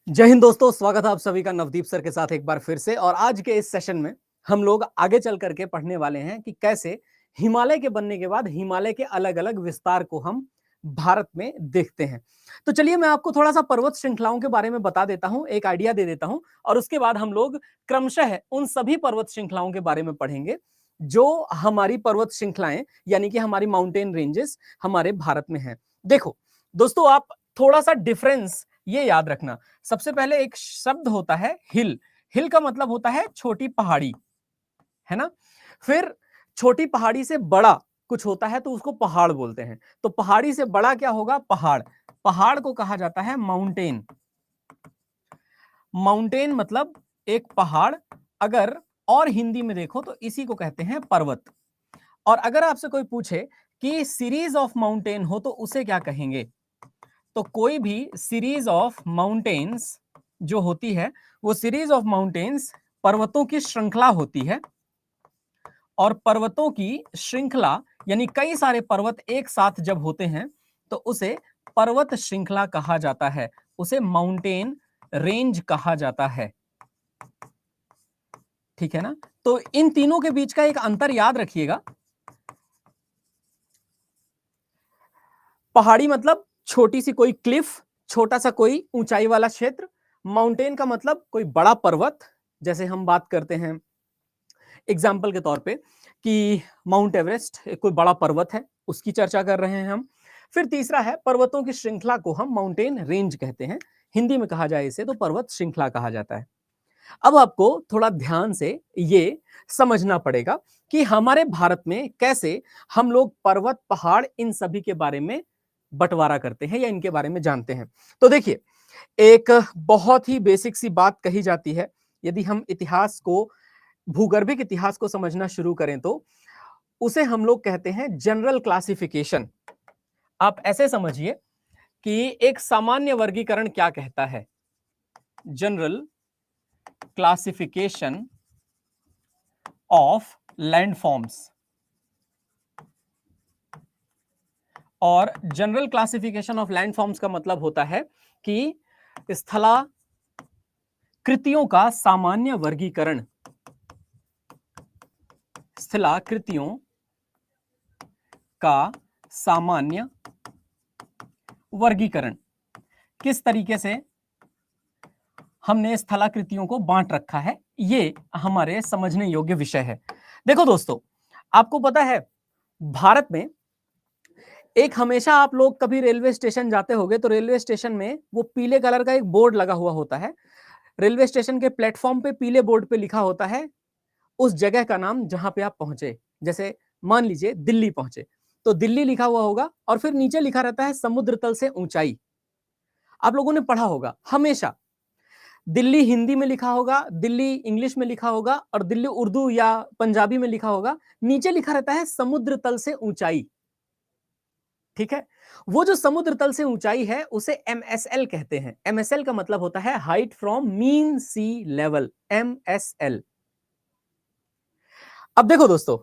जय हिंद दोस्तों, स्वागत है आप सभी का नवदीप सर के साथ एक बार फिर से। और आज के इस सेशन में हम लोग आगे चल करके पढ़ने वाले हैं कि कैसे हिमालय के बनने के बाद हिमालय के अलग अलग विस्तार को हम भारत में देखते हैं। तो चलिए मैं आपको थोड़ा सा पर्वत श्रृंखलाओं के बारे में बता देता हूं, एक आइडिया दे देता हूं, और उसके बाद हम लोग क्रमशः उन सभी पर्वत श्रृंखलाओं के बारे में पढ़ेंगे जो हमारी पर्वत श्रृंखलाएं यानी कि हमारी माउंटेन रेंजेस हमारे भारत में हैं। देखो दोस्तों, आप थोड़ा सा डिफरेंस ये याद रखना। सबसे पहले एक शब्द होता है हिल। हिल का मतलब होता है छोटी पहाड़ी, है ना। फिर छोटी पहाड़ी से बड़ा कुछ होता है तो उसको पहाड़ बोलते हैं। तो पहाड़ी से बड़ा क्या होगा? पहाड़। पहाड़ को कहा जाता है माउंटेन। माउंटेन मतलब एक पहाड़। अगर और हिंदी में देखो तो इसी को कहते हैं पर्वत। और अगर आपसे कोई पूछे कि सीरीज ऑफ माउंटेन हो तो उसे क्या कहेंगे, तो कोई भी सीरीज ऑफ माउंटेन्स जो होती है वो सीरीज ऑफ माउंटेन्स पर्वतों की श्रृंखला होती है। और पर्वतों की श्रृंखला यानी कई सारे पर्वत एक साथ जब होते हैं तो उसे पर्वत श्रृंखला कहा जाता है, उसे माउंटेन रेंज कहा जाता है। ठीक है ना। तो इन तीनों के बीच का एक अंतर याद रखिएगा। पहाड़ी मतलब छोटी सी कोई क्लिफ, छोटा सा कोई ऊंचाई वाला क्षेत्र। माउंटेन का मतलब कोई बड़ा पर्वत, जैसे हम बात करते हैं एग्जाम्पल के तौर पे कि माउंट एवरेस्ट एक कोई बड़ा पर्वत है, उसकी चर्चा कर रहे हैं हम। फिर तीसरा है पर्वतों की श्रृंखला को हम माउंटेन रेंज कहते हैं। हिंदी में कहा जाए इसे तो पर्वत श्रृंखला कहा जाता है। अब आपको थोड़ा ध्यान से ये समझना पड़ेगा कि हमारे भारत में कैसे हम लोग पर्वत, पहाड़, इन सभी के बारे में बंटवारा करते हैं या इनके बारे में जानते हैं। तो देखिए, एक बहुत ही बेसिक सी बात कही जाती है। यदि हम इतिहास को, भूगर्भिक इतिहास को समझना शुरू करें तो उसे हम लोग कहते हैं जनरल क्लासिफिकेशन। आप ऐसे समझिए कि एक सामान्य वर्गीकरण क्या कहता है। General classification of landforms. और जनरल क्लासिफिकेशन ऑफ लैंडफॉर्म्स का मतलब होता है कि स्थलाकृतियों का सामान्य वर्गीकरण। स्थलाकृतियों का सामान्य वर्गीकरण, किस तरीके से हमने स्थलाकृतियों को बांट रखा है, ये हमारे समझने योग्य विषय है। देखो दोस्तों, आपको पता है भारत में एक, हमेशा आप लोग कभी रेलवे स्टेशन जाते होंगे तो रेलवे स्टेशन में वो पीले कलर का एक बोर्ड लगा हुआ होता है। रेलवे स्टेशन के प्लेटफॉर्म पे पीले बोर्ड पे लिखा होता है उस जगह का नाम जहां पे आप पहुंचे। जैसे मान लीजिए दिल्ली पहुंचे तो दिल्ली लिखा हुआ होगा और फिर नीचे लिखा रहता है समुद्र तल से ऊंचाई। आप लोगों ने पढ़ा होगा हमेशा। दिल्ली हिंदी में लिखा होगा, दिल्ली इंग्लिश में लिखा होगा और दिल्ली उर्दू या पंजाबी में लिखा होगा। नीचे लिखा रहता है समुद्र तल से ऊंचाई। ठीक है। वो जो समुद्र तल से ऊंचाई है उसे MSL कहते हैं। MSL का मतलब होता है height from mean sea level, MSL। अब देखो दोस्तों,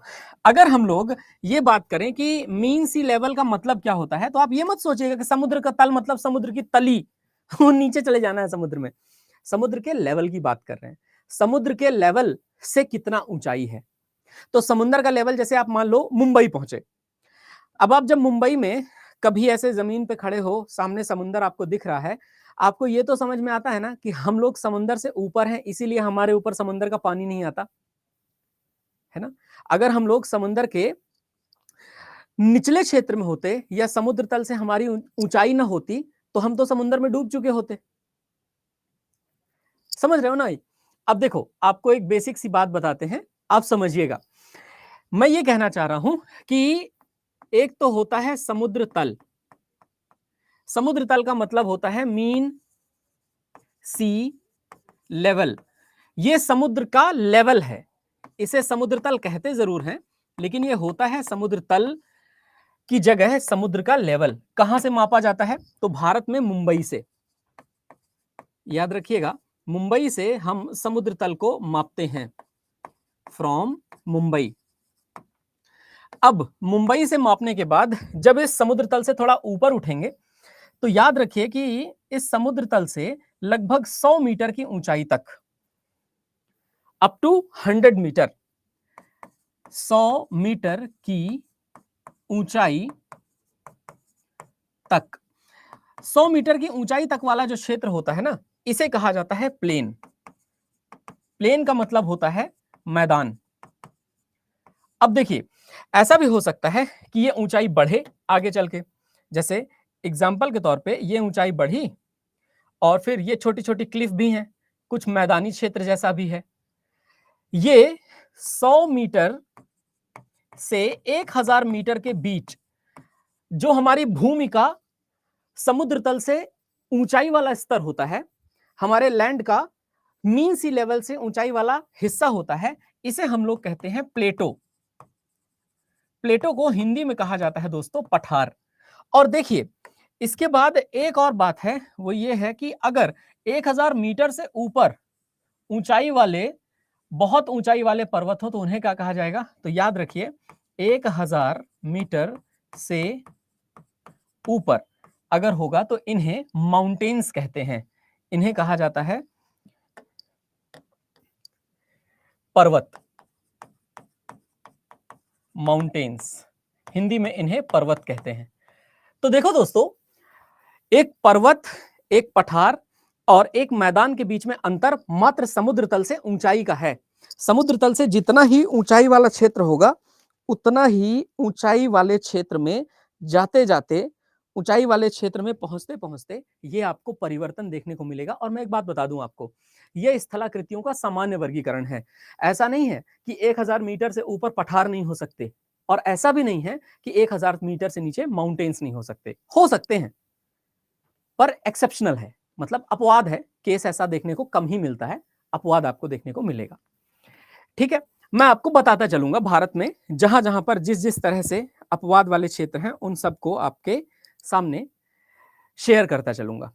अगर हम लोग ये बात करें कि मीन सी लेवल का मतलब क्या होता है तो आप ये मत सोचिएगा कि समुद्र का तल मतलब समुद्र की तली वो नीचे चले जाना है समुद्र में। समुद्र के लेवल की बात कर रहे हैं। समुद्र के लेवल से कितना ऊंचाई है। तो समुद्र का लेवल, जैसे आप मान लो मुंबई पहुंचे। अब आप जब मुंबई में कभी ऐसे जमीन पे खड़े हो, सामने समुद्र आपको दिख रहा है, आपको ये तो समझ में आता है ना कि हम लोग समुद्र से ऊपर हैं, इसीलिए हमारे ऊपर समुद्र का पानी नहीं आता, है ना। अगर हम लोग समुद्र के निचले क्षेत्र में होते या समुद्र तल से हमारी ऊंचाई ना होती तो हम तो समुद्र में डूब चुके होते। समझ रहे हो ना। अब देखो, आपको एक बेसिक सी बात बताते हैं, आप समझिएगा। मैं ये कहना चाह रहा हूं कि एक तो होता है समुद्र तल। समुद्र तल का मतलब होता है मीन सी लेवल। ये समुद्र का लेवल है। इसे समुद्र तल कहते जरूर हैं लेकिन ये होता है समुद्र तल की जगह समुद्र का लेवल। कहां से मापा जाता है? तो भारत में मुंबई से। याद रखिएगा, मुंबई से हम समुद्र तल को मापते हैं, फ्रॉम मुंबई। अब मुंबई से मापने के बाद जब इस समुद्र तल से थोड़ा ऊपर उठेंगे तो याद रखिए कि इस समुद्र तल से लगभग 100 मीटर की ऊंचाई तक, अप टू 100 मीटर, 100 मीटर की ऊंचाई तक, 100 मीटर की ऊंचाई तक वाला जो क्षेत्र होता है ना, इसे कहा जाता है प्लेन। प्लेन का मतलब होता है मैदान। अब देखिए, ऐसा भी हो सकता है कि ये ऊंचाई बढ़े आगे चल के, जैसे एग्जाम्पल के तौर पे ये ऊंचाई बढ़ी और फिर ये छोटी छोटी क्लिफ भी हैं, कुछ मैदानी क्षेत्र जैसा भी है। ये 100 मीटर से 1000 मीटर के बीच जो हमारी भूमि का समुद्र तल से ऊंचाई वाला स्तर होता है, हमारे लैंड का मीन सी लेवल से ऊंचाई वाला हिस्सा होता है, इसे हम लोग कहते हैं प्लेटो। प्लेटो को हिंदी में कहा जाता है दोस्तों पठार। और देखिए, इसके बाद एक और बात है, वो ये है कि अगर 1000 मीटर से ऊपर ऊंचाई वाले, बहुत ऊंचाई वाले पर्वत हो तो उन्हें क्या कहा जाएगा? तो याद रखिए, 1000 मीटर से ऊपर अगर होगा तो इन्हें माउंटेन्स कहते हैं, इन्हें कहा जाता है पर्वत, माउंटेन्स, हिंदी में इन्हें पर्वत कहते हैं। तो देखो दोस्तों, एक पर्वत, एक पठार और एक मैदान के बीच में अंतर मात्र समुद्र तल से ऊंचाई का है। समुद्र तल से जितना ही ऊंचाई वाला क्षेत्र होगा, उतना ही ऊंचाई वाले क्षेत्र में जाते जाते, ऊंचाई वाले क्षेत्र में पहुंचते पहुंचते ये आपको परिवर्तन देखने को मिलेगा। और मैं एक बात बता दूं आपको, ये स्थलाकृतियों का सामान्य वर्गीकरण है। ऐसा नहीं है कि 1000 मीटर से ऊपर पठार नहीं हो सकते, और ऐसा भी नहीं है कि 1000 मीटर से नीचे माउंटेन्स नहीं हो सकते हैं, पर एक्सेप्शनल है, मतलब अपवाद है, केस ऐसा देखने को कम ही मिलता है, अपवाद आपको देखने को मिलेगा। ठीक है, मैं आपको बताता चलूंगा भारत में जहां जहां पर जिस जिस तरह से अपवाद वाले क्षेत्र हैं, उन सबको आपके सामने शेयर करता चलूंगा।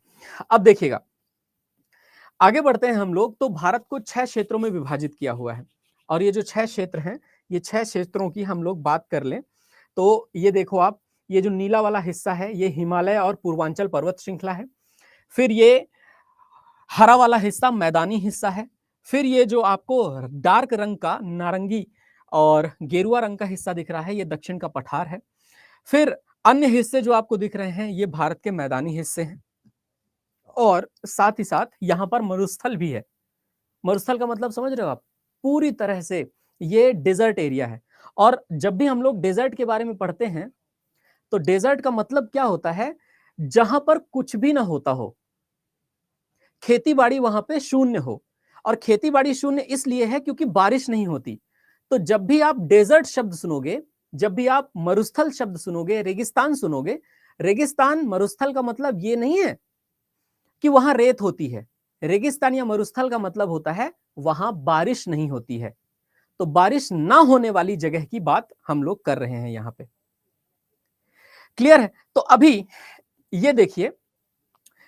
अब देखिएगा, आगे बढ़ते हैं हम लोग। तो भारत को 6 क्षेत्रों में विभाजित किया हुआ है, और ये जो 6 क्षेत्र हैं, ये 6 क्षेत्रों की हम लोग बात कर लें तो ये देखो आप, ये जो नीला वाला हिस्सा है ये हिमालय और पूर्वांचल पर्वत श्रृंखला है। फिर ये हरा वाला हिस्सा मैदानी हिस्सा है। फिर ये जो आपको डार्क रंग का, नारंगी और गेरुआ रंग का हिस्सा दिख रहा है, ये दक्षिण का पठार है। फिर अन्य हिस्से जो आपको दिख रहे हैं, ये भारत के मैदानी हिस्से हैं, और साथ ही साथ यहां पर मरुस्थल भी है। मरुस्थल का मतलब समझ रहे हो आप? पूरी तरह से ये डेजर्ट एरिया है। और जब भी हम लोग डेजर्ट के बारे में पढ़ते हैं, तो डेजर्ट का मतलब क्या होता है? जहां पर कुछ भी ना होता हो, खेती बाड़ी वहां पे शून्य हो। और खेती बाड़ी शून्य इसलिए है क्योंकि बारिश नहीं होती। तो जब भी आप डेजर्ट शब्द सुनोगे, जब भी आप मरुस्थल शब्द सुनोगे, रेगिस्तान सुनोगे, रेगिस्तान मरुस्थल का मतलब ये नहीं है कि वहां रेत होती है। रेगिस्तान या मरुस्थल का मतलब होता है वहां बारिश नहीं होती है। तो बारिश ना होने वाली जगह की बात हम लोग कर रहे हैं यहां पे। क्लियर है? तो अभी ये देखिए,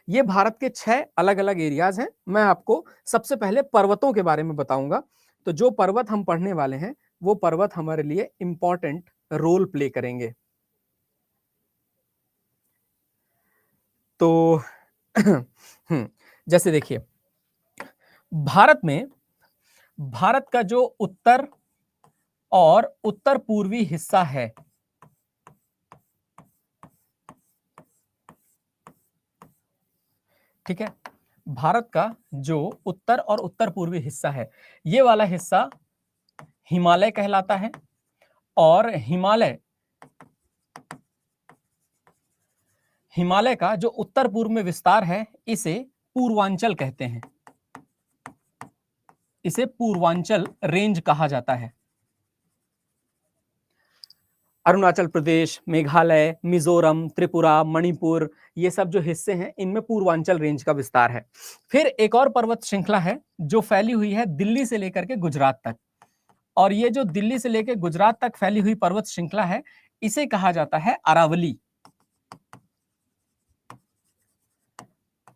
ये भारत के 6 अलग अलग एरियाज हैं। मैं आपको सबसे पहले पर्वतों के बारे में बताऊंगा। तो जो पर्वत हम पढ़ने वाले हैं, वो पर्वत हमारे लिए इंपॉर्टेंट रोल प्ले करेंगे। तो जैसे देखिए, भारत में, भारत का जो उत्तर और उत्तर पूर्वी हिस्सा है, ठीक है, भारत का जो उत्तर और उत्तर पूर्वी हिस्सा है, ये वाला हिस्सा हिमालय कहलाता है। और हिमालय, हिमालय का जो उत्तर पूर्व में विस्तार है, इसे पूर्वांचल कहते हैं, इसे पूर्वांचल रेंज कहा जाता है। अरुणाचल प्रदेश, मेघालय, मिजोरम, त्रिपुरा, मणिपुर, ये सब जो हिस्से हैं, इनमें पूर्वांचल रेंज का विस्तार है। फिर एक और पर्वत श्रृंखला है जो फैली हुई है दिल्ली से लेकर के गुजरात तक, और ये जो दिल्ली से लेकर गुजरात तक फैली हुई पर्वत श्रृंखला है, इसे कहा जाता है अरावली,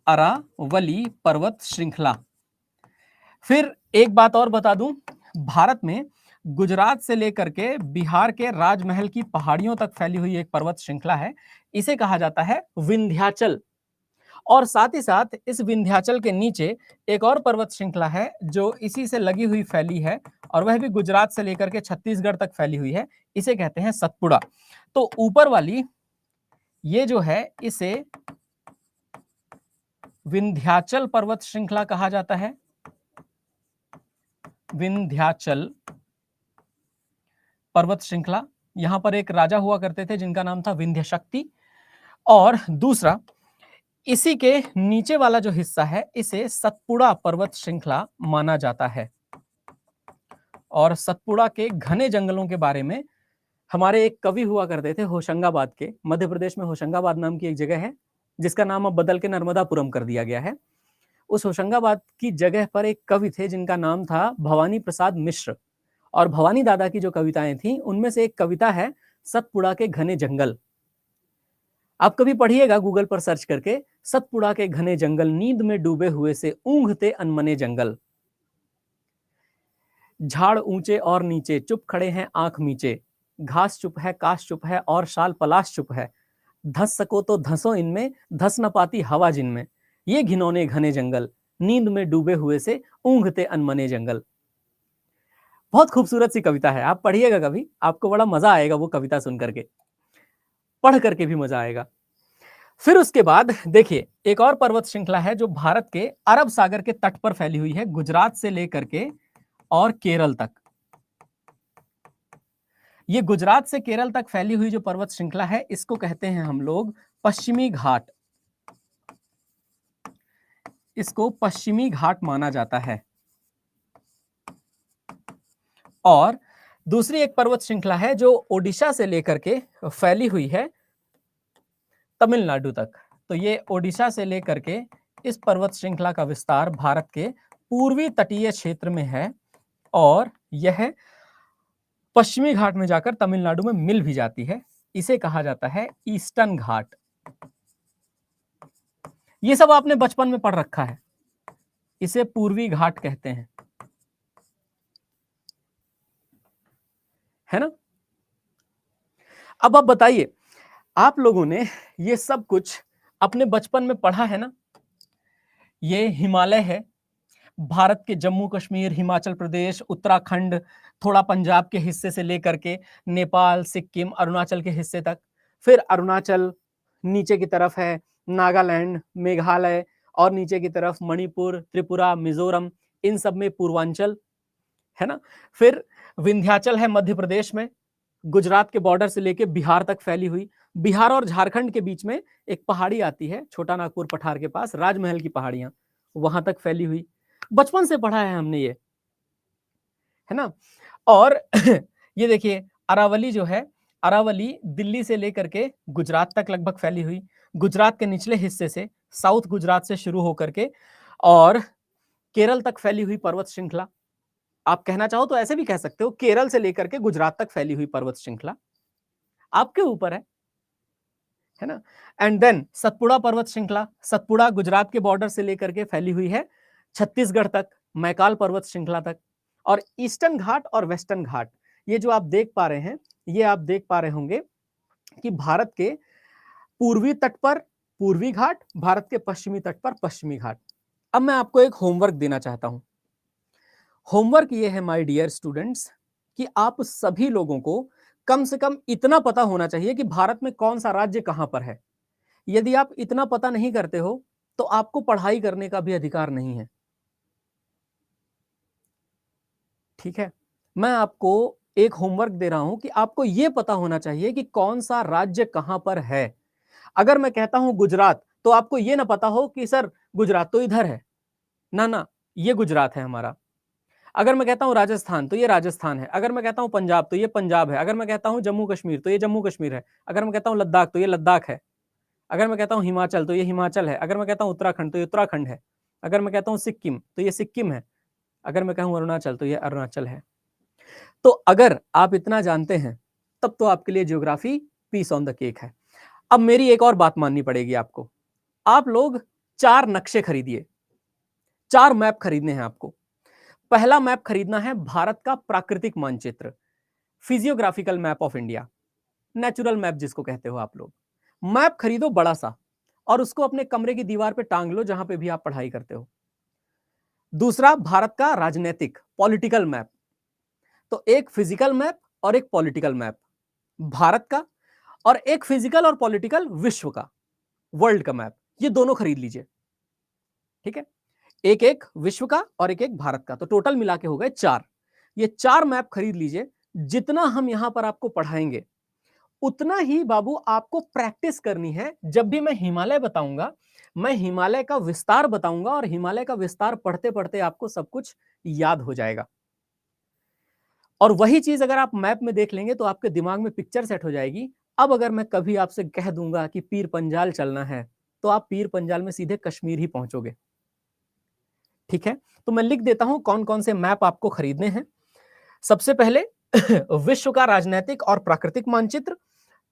अरावली पर्वत श्रृंखला। फिर एक बात और बता दूं, भारत में गुजरात से लेकर के बिहार के राजमहल की पहाड़ियों तक फैली हुई एक पर्वत श्रृंखला है, इसे कहा जाता है विंध्याचल। और साथ ही साथ इस विंध्याचल के नीचे एक और पर्वत श्रृंखला है जो इसी से लगी हुई फैली है, और वह भी गुजरात से लेकर के छत्तीसगढ़ तक फैली हुई है। इसे कहते हैं सतपुड़ा। तो ऊपर वाली ये जो है इसे विंध्याचल पर्वत श्रृंखला कहा जाता है, विंध्याचल पर्वत श्रृंखला। यहां पर एक राजा हुआ करते थे जिनका नाम था विंध्य शक्ति। और दूसरा, इसी के नीचे वाला जो हिस्सा है इसे सतपुड़ा पर्वत श्रृंखला माना जाता है। और सतपुड़ा के घने जंगलों के बारे में हमारे एक कवि हुआ करते थे होशंगाबाद के, मध्य प्रदेश में होशंगाबाद नाम की एक जगह है जिसका नाम अब बदल के नर्मदापुरम कर दिया गया है। उस होशंगाबाद की जगह पर एक कवि थे जिनका नाम था भवानी प्रसाद मिश्र, और भवानी दादा की जो कविताएं थी उनमें से एक कविता है सतपुड़ा के घने जंगल। आप कभी पढ़िएगा गूगल पर सर्च करके, सतपुड़ा के घने जंगल, नींद में डूबे हुए से ऊँघते अनमने जंगल, झाड़ ऊंचे और नीचे, चुप खड़े हैं आंख मीचे, घास चुप है, काश चुप है और शाल पलाश चुप है, धस सको तो धसो इनमें, धस न पाती हवा जिनमें, ये घिनौने घने जंगल, नींद में डूबे हुए से ऊँघते अनमने जंगल। बहुत खूबसूरत सी कविता है, आप पढ़िएगा कभी, आपको बड़ा मजा आएगा वो कविता सुन करके, पढ़ करके भी मजा आएगा। फिर उसके बाद देखिए एक और पर्वत श्रृंखला है जो भारत के अरब सागर के तट पर फैली हुई है, गुजरात से लेकर के और केरल तक। ये गुजरात से केरल तक फैली हुई जो पर्वत श्रृंखला है इसको कहते हैं हम लोग पश्चिमी घाट। इसको पश्चिमी घाट माना जाता है। और दूसरी एक पर्वत श्रृंखला है जो ओडिशा से लेकर के फैली हुई है तमिलनाडु तक। तो ये ओडिशा से लेकर के इस पर्वत श्रृंखला का विस्तार भारत के पूर्वी तटीय क्षेत्र में है, और यह पश्चिमी घाट में जाकर तमिलनाडु में मिल भी जाती है। इसे कहा जाता है ईस्टर्न घाट। ये सब आपने बचपन में पढ़ रखा है, इसे पूर्वी घाट कहते हैं, है ना। अब आप बताइए, आप लोगों ने ये सब कुछ अपने बचपन में पढ़ा है ना। ये हिमालय है, भारत के जम्मू कश्मीर, हिमाचल प्रदेश, उत्तराखंड, थोड़ा पंजाब के हिस्से से लेकर के नेपाल, सिक्किम, अरुणाचल के हिस्से तक। फिर अरुणाचल नीचे की तरफ है, नागालैंड, मेघालय, और नीचे की तरफ मणिपुर, त्रिपुरा, मिजोरम, इन सब में पूर्वांचल, है ना। फिर विंध्याचल है मध्य प्रदेश में, गुजरात के बॉर्डर से लेके बिहार तक फैली हुई। बिहार और झारखंड के बीच में एक पहाड़ी आती है, छोटा नागपुर पठार के पास, राजमहल की पहाड़ियां, वहां तक फैली हुई। बचपन से पढ़ा है हमने ये, है ना। और ये देखिए अरावली जो है, अरावली दिल्ली से लेकर के गुजरात तक लगभग फैली हुई। गुजरात के निचले हिस्से से, साउथ गुजरात से शुरू होकर के और केरल तक फैली हुई पर्वत श्रृंखला। आप कहना चाहो तो ऐसे भी कह सकते हो, केरल से लेकर के गुजरात तक फैली हुई पर्वत श्रृंखला, आपके ऊपर है ना। एंड देन सतपुड़ा पर्वत श्रृंखला, सतपुड़ा गुजरात के बॉर्डर से लेकर के फैली हुई है छत्तीसगढ़ तक, मैकाल पर्वत श्रृंखला तक। और ईस्टर्न घाट और वेस्टर्न घाट, ये जो आप देख पा रहे हैं, ये आप देख पा रहे होंगे कि भारत के पूर्वी तट पर पूर्वी घाट, भारत के पश्चिमी तट पर पश्चिमी घाट। अब मैं आपको एक होमवर्क देना चाहता हूं। होमवर्क ये है माय डियर स्टूडेंट्स कि आप सभी लोगों को कम से कम इतना पता होना चाहिए कि भारत में कौन सा राज्य कहां पर है। यदि आप इतना पता नहीं करते हो तो आपको पढ़ाई करने का भी अधिकार नहीं है, ठीक है। मैं आपको एक होमवर्क दे रहा हूं कि आपको यह पता होना चाहिए कि कौन सा राज्य कहां पर है। अगर मैं कहता हूं गुजरात, तो आपको यह ना पता हो कि सर गुजरात तो इधर है, ना ना ये गुजरात है हमारा। अगर मैं कहता हूं राजस्थान, तो ये राजस्थान है। अगर मैं कहता हूं पंजाब, तो ये पंजाब है। अगर मैं कहता हूं जम्मू कश्मीर, तो ये जम्मू कश्मीर है। अगर मैं कहता हूं लद्दाख, तो ये लद्दाख है। अगर मैं कहता हूं हिमाचल, तो ये हिमाचल है। अगर मैं कहता हूं उत्तराखंड, तो ये उत्तराखंड है। अगर मैं कहता हूं सिक्किम, तो ये सिक्किम है। अगर मैं कहूं अरुणाचल, तो ये अरुणाचल है। तो अगर आप इतना जानते हैं तब तो आपके लिए geography piece on the cake है। अब मेरी एक और बात माननी पड़ेगी आपको। आप लोग 4 नक्शे खरीदिए, 4 मैप खरीदने हैं आपको। पहला मैप खरीदना है भारत का प्राकृतिक मानचित्र, physiographical map of India, natural map जिसको कहते हो आप लोग। मैप खरीदो बड़ा सा, और उसको अपने कमरे की दीवार पे टांग लो जहां पे भी आप पढ़ाई करते हो। दूसरा, भारत का राजनीतिक पॉलिटिकल मैप। तो एक फिजिकल मैप और एक पॉलिटिकल मैप भारत का, और एक फिजिकल और पॉलिटिकल विश्व का, वर्ल्ड का मैप, ये दोनों खरीद लीजिए। ठीक है, एक एक विश्व का और एक एक भारत का, तो टोटल मिला के हो गए 4। ये 4 मैप खरीद लीजिए। जितना हम यहां पर आपको पढ़ाएंगे उतना ही बाबू आपको प्रैक्टिस करनी है। जब भी मैं हिमालय बताऊंगा, मैं हिमालय का विस्तार बताऊंगा, और हिमालय का विस्तार पढ़ते पढ़ते आपको सब कुछ याद हो जाएगा। और वही चीज अगर आप मैप में देख लेंगे तो आपके दिमाग में पिक्चर सेट हो जाएगी। अब अगर मैं कभी आपसे कह दूंगा कि पीर पंजाल चलना है, तो आप पीर पंजाल में सीधे कश्मीर ही पहुंचोगे। ठीक है, तो मैं लिख देता हूं कौन कौन से मैप आपको खरीदने हैं। सबसे पहले विश्व का राजनीतिक और प्राकृतिक मानचित्र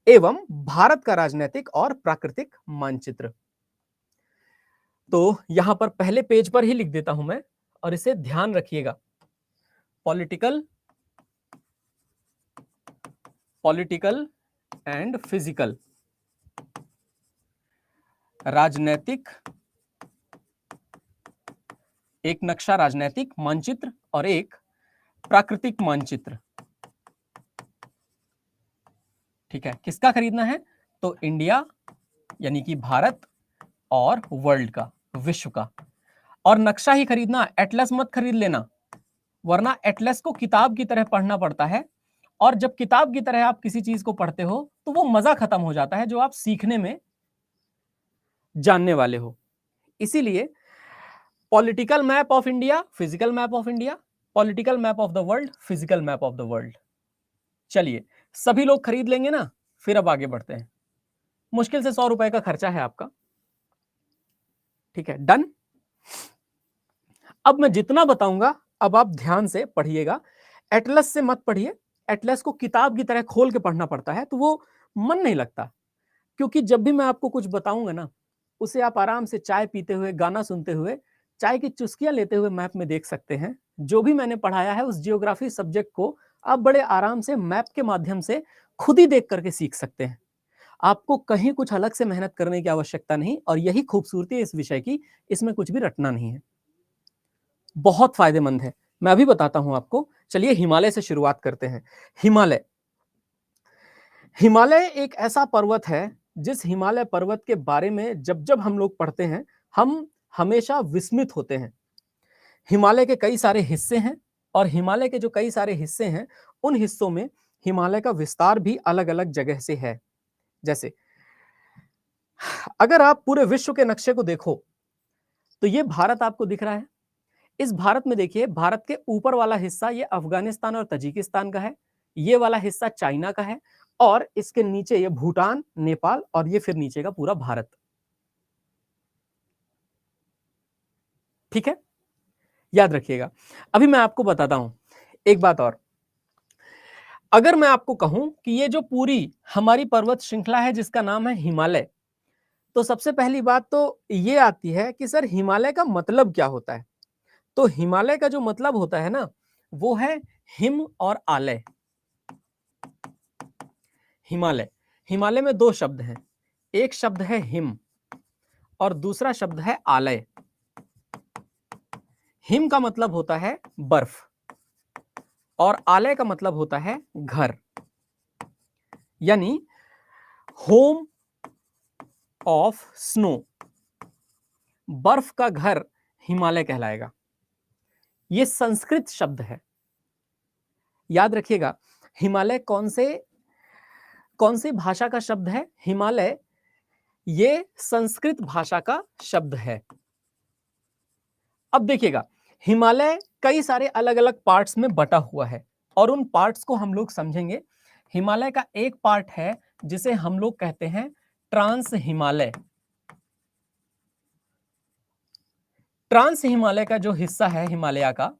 एवं भारत का राजनीतिक और प्राकृतिक मानचित्र। तो यहां पर पहले पेज पर ही लिख देता हूं मैं, और इसे ध्यान रखिएगा। पॉलिटिकल एंड फिजिकल, राजनीतिक एक नक्शा राजनीतिक मानचित्र और एक प्राकृतिक मानचित्र। ठीक है, किसका खरीदना है? तो इंडिया यानी कि भारत, और वर्ल्ड का, विश्व का। और नक्शा ही खरीदना, एटलस मत खरीद लेना, वरना एटलस को किताब की तरह पढ़ना पड़ता है, और जब किताब की तरह आप किसी चीज को पढ़ते हो तो वो मजा खत्म हो जाता है जो आप सीखने में जानने वाले हो। इसीलिए political map of India, physical map of India, political map of the world, physical map of the world. चलिए, सभी लोग खरीद लेंगे ना? फिर अब आगे बढ़ते हैं। मुश्किल से 100 रुपए का खर्चा है आपका। ठीक है, डन। अब मैं जितना बताऊंगा अब आप ध्यान से पढ़िएगा। एटलस से मत पढ़िए, एटलस को किताब की तरह खोल के पढ़ना पड़ता है, तो वो मन नहीं लगता। क्योंकि जब भी मैं आपको कुछ बताऊंगा ना, उसे आप आराम से चाय पीते हुए, गाना सुनते हुए, चाय की चुस्कियां लेते हुए मैप में देख सकते हैं। जो भी मैंने पढ़ाया है उस जियोग्राफी सब्जेक्ट को आप बड़े आराम से मैप के माध्यम से खुद ही देख करके सीख सकते हैं। आपको कहीं कुछ अलग से मेहनत करने की आवश्यकता नहीं, और यही खूबसूरती है इस विषय की, इसमें कुछ भी रटना नहीं है। बहुत फायदेमंद है, मैं अभी बताता हूं आपको। चलिए हिमालय से शुरुआत करते हैं। हिमालय, हिमालय एक ऐसा पर्वत है जिस हिमालय पर्वत के बारे में जब जब हम लोग पढ़ते हैं, हम हमेशा विस्मित होते हैं। हिमालय के कई सारे हिस्से हैं, और हिमालय के जो कई सारे हिस्से हैं, उन हिस्सों में हिमालय का विस्तार भी अलग अलग जगह से है। जैसे अगर आप पूरे विश्व के नक्शे को देखो तो ये भारत आपको दिख रहा है। इस भारत में देखिए, भारत के ऊपर वाला हिस्सा ये अफगानिस्तान और तजिकिस्तान का है, ये वाला हिस्सा चाइना का है, और इसके नीचे ये भूटान, नेपाल, और ये फिर नीचे का पूरा भारत। ठीक है, याद रखिएगा। अभी मैं आपको बताता हूं एक बात और। अगर मैं आपको कहूं कि ये जो पूरी हमारी पर्वत श्रृंखला है जिसका नाम है हिमालय, तो सबसे पहली बात तो ये आती है कि सर हिमालय का मतलब क्या होता है? तो हिमालय का जो मतलब होता है ना, वो है हिम और आलय। हिमालय, हिमालय में 2 शब्द हैं, एक शब्द है हिम और दूसरा शब्द है आलय। हिम का मतलब होता है बर्फ, और आलय का मतलब होता है घर, यानी होम ऑफ स्नो। बर्फ का घर हिमालय कहलाएगा। यह संस्कृत शब्द है, याद रखिएगा। हिमालय कौन सी भाषा का शब्द है? हिमालय ये संस्कृत भाषा का शब्द है। अब देखिएगा, हिमालय कई सारे अलग अलग पार्ट्स में बटा हुआ है, और उन पार्ट्स को हम लोग समझेंगे। हिमालय का एक पार्ट है जिसे हम लोग कहते हैं ट्रांस हिमालय। ट्रांस हिमालय का जो हिस्सा है हिमालय का,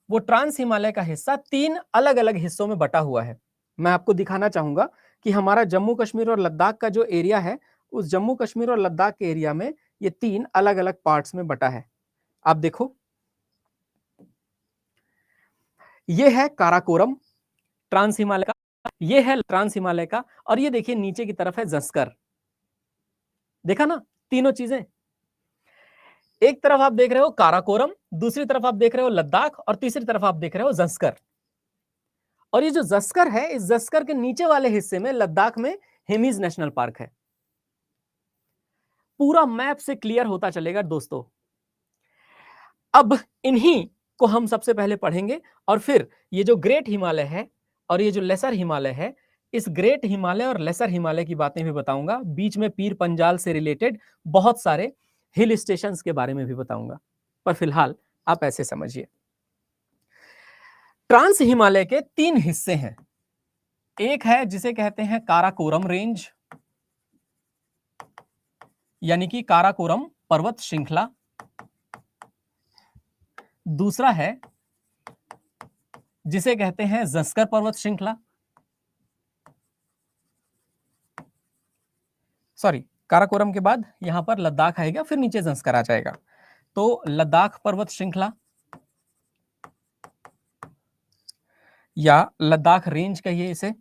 वो ट्रांस हिमालय का हिस्सा 3 अलग अलग हिस्सों में बटा हुआ है। मैं आपको दिखाना चाहूंगा कि हमारा जम्मू कश्मीर और लद्दाख का जो एरिया है, उस जम्मू कश्मीर और लद्दाख के एरिया में ये 3 अलग अलग पार्ट्स में बटा है। आप देखो, ये है काराकोरम, ट्रांस हिमालय का। ये है ट्रांस हिमालय का, और ये देखिए नीचे की तरफ है जस्कर। देखा ना, तीनों चीजें। एक तरफ आप देख रहे हो काराकोरम, दूसरी तरफ आप देख रहे हो लद्दाख, और तीसरी तरफ आप देख रहे हो जस्कर। और ये जो जस्कर है, इस जस्कर के नीचे वाले हिस्से में लद्दाख में हेमीज नेशनल पार्क है। पूरा मैप से क्लियर होता चलेगा दोस्तों। अब इन्हीं को हम सबसे पहले पढ़ेंगे, और फिर ये जो ग्रेट हिमालय है और ये जो लेसर हिमालय है, इस ग्रेट हिमालय और लेसर हिमालय की बातें भी बताऊंगा। बीच में पीर पंजाल से रिलेटेड बहुत सारे हिल स्टेशंस के बारे में भी बताऊंगा, पर फिलहाल आप ऐसे समझिए। ट्रांस हिमालय के 3 हिस्से हैं। एक है जिसे कहते हैं काराकोरम रेंज, यानी कि काराकोरम पर्वत श्रृंखला। दूसरा है जिसे कहते हैं जस्कर पर्वत श्रृंखला, सॉरी, काराकोरम के बाद यहां पर लद्दाख आएगा, फिर नीचे जस्कर आ जाएगा। तो लद्दाख पर्वत श्रृंखला या लद्दाख रेंज कहिए इसे,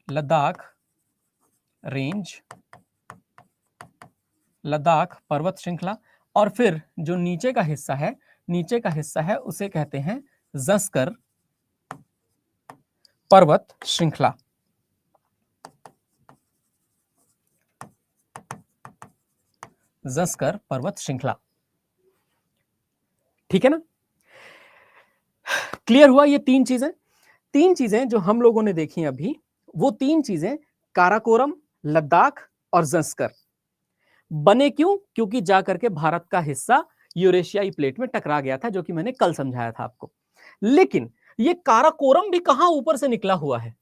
लद्दाख रेंज, लद्दाख पर्वत श्रृंखला। और फिर जो नीचे का हिस्सा है, नीचे का हिस्सा है उसे कहते हैं जस्कर पर्वत श्रृंखला। जस्कर पर्वत श्रृंखला, ठीक है ना? क्लियर हुआ? ये 3 चीजें, 3 चीजें जो हम लोगों ने देखी अभी, वो 3 चीजें काराकोरम, लद्दाख और जस्कर बने क्यों? क्योंकि जाकर के भारत का हिस्सा यूरेशियाई प्लेट में टकरा गया था, जो कि मैंने कल समझाया था आपको। लेकिन ये काराकोरम भी कहां ऊपर से निकला हुआ है?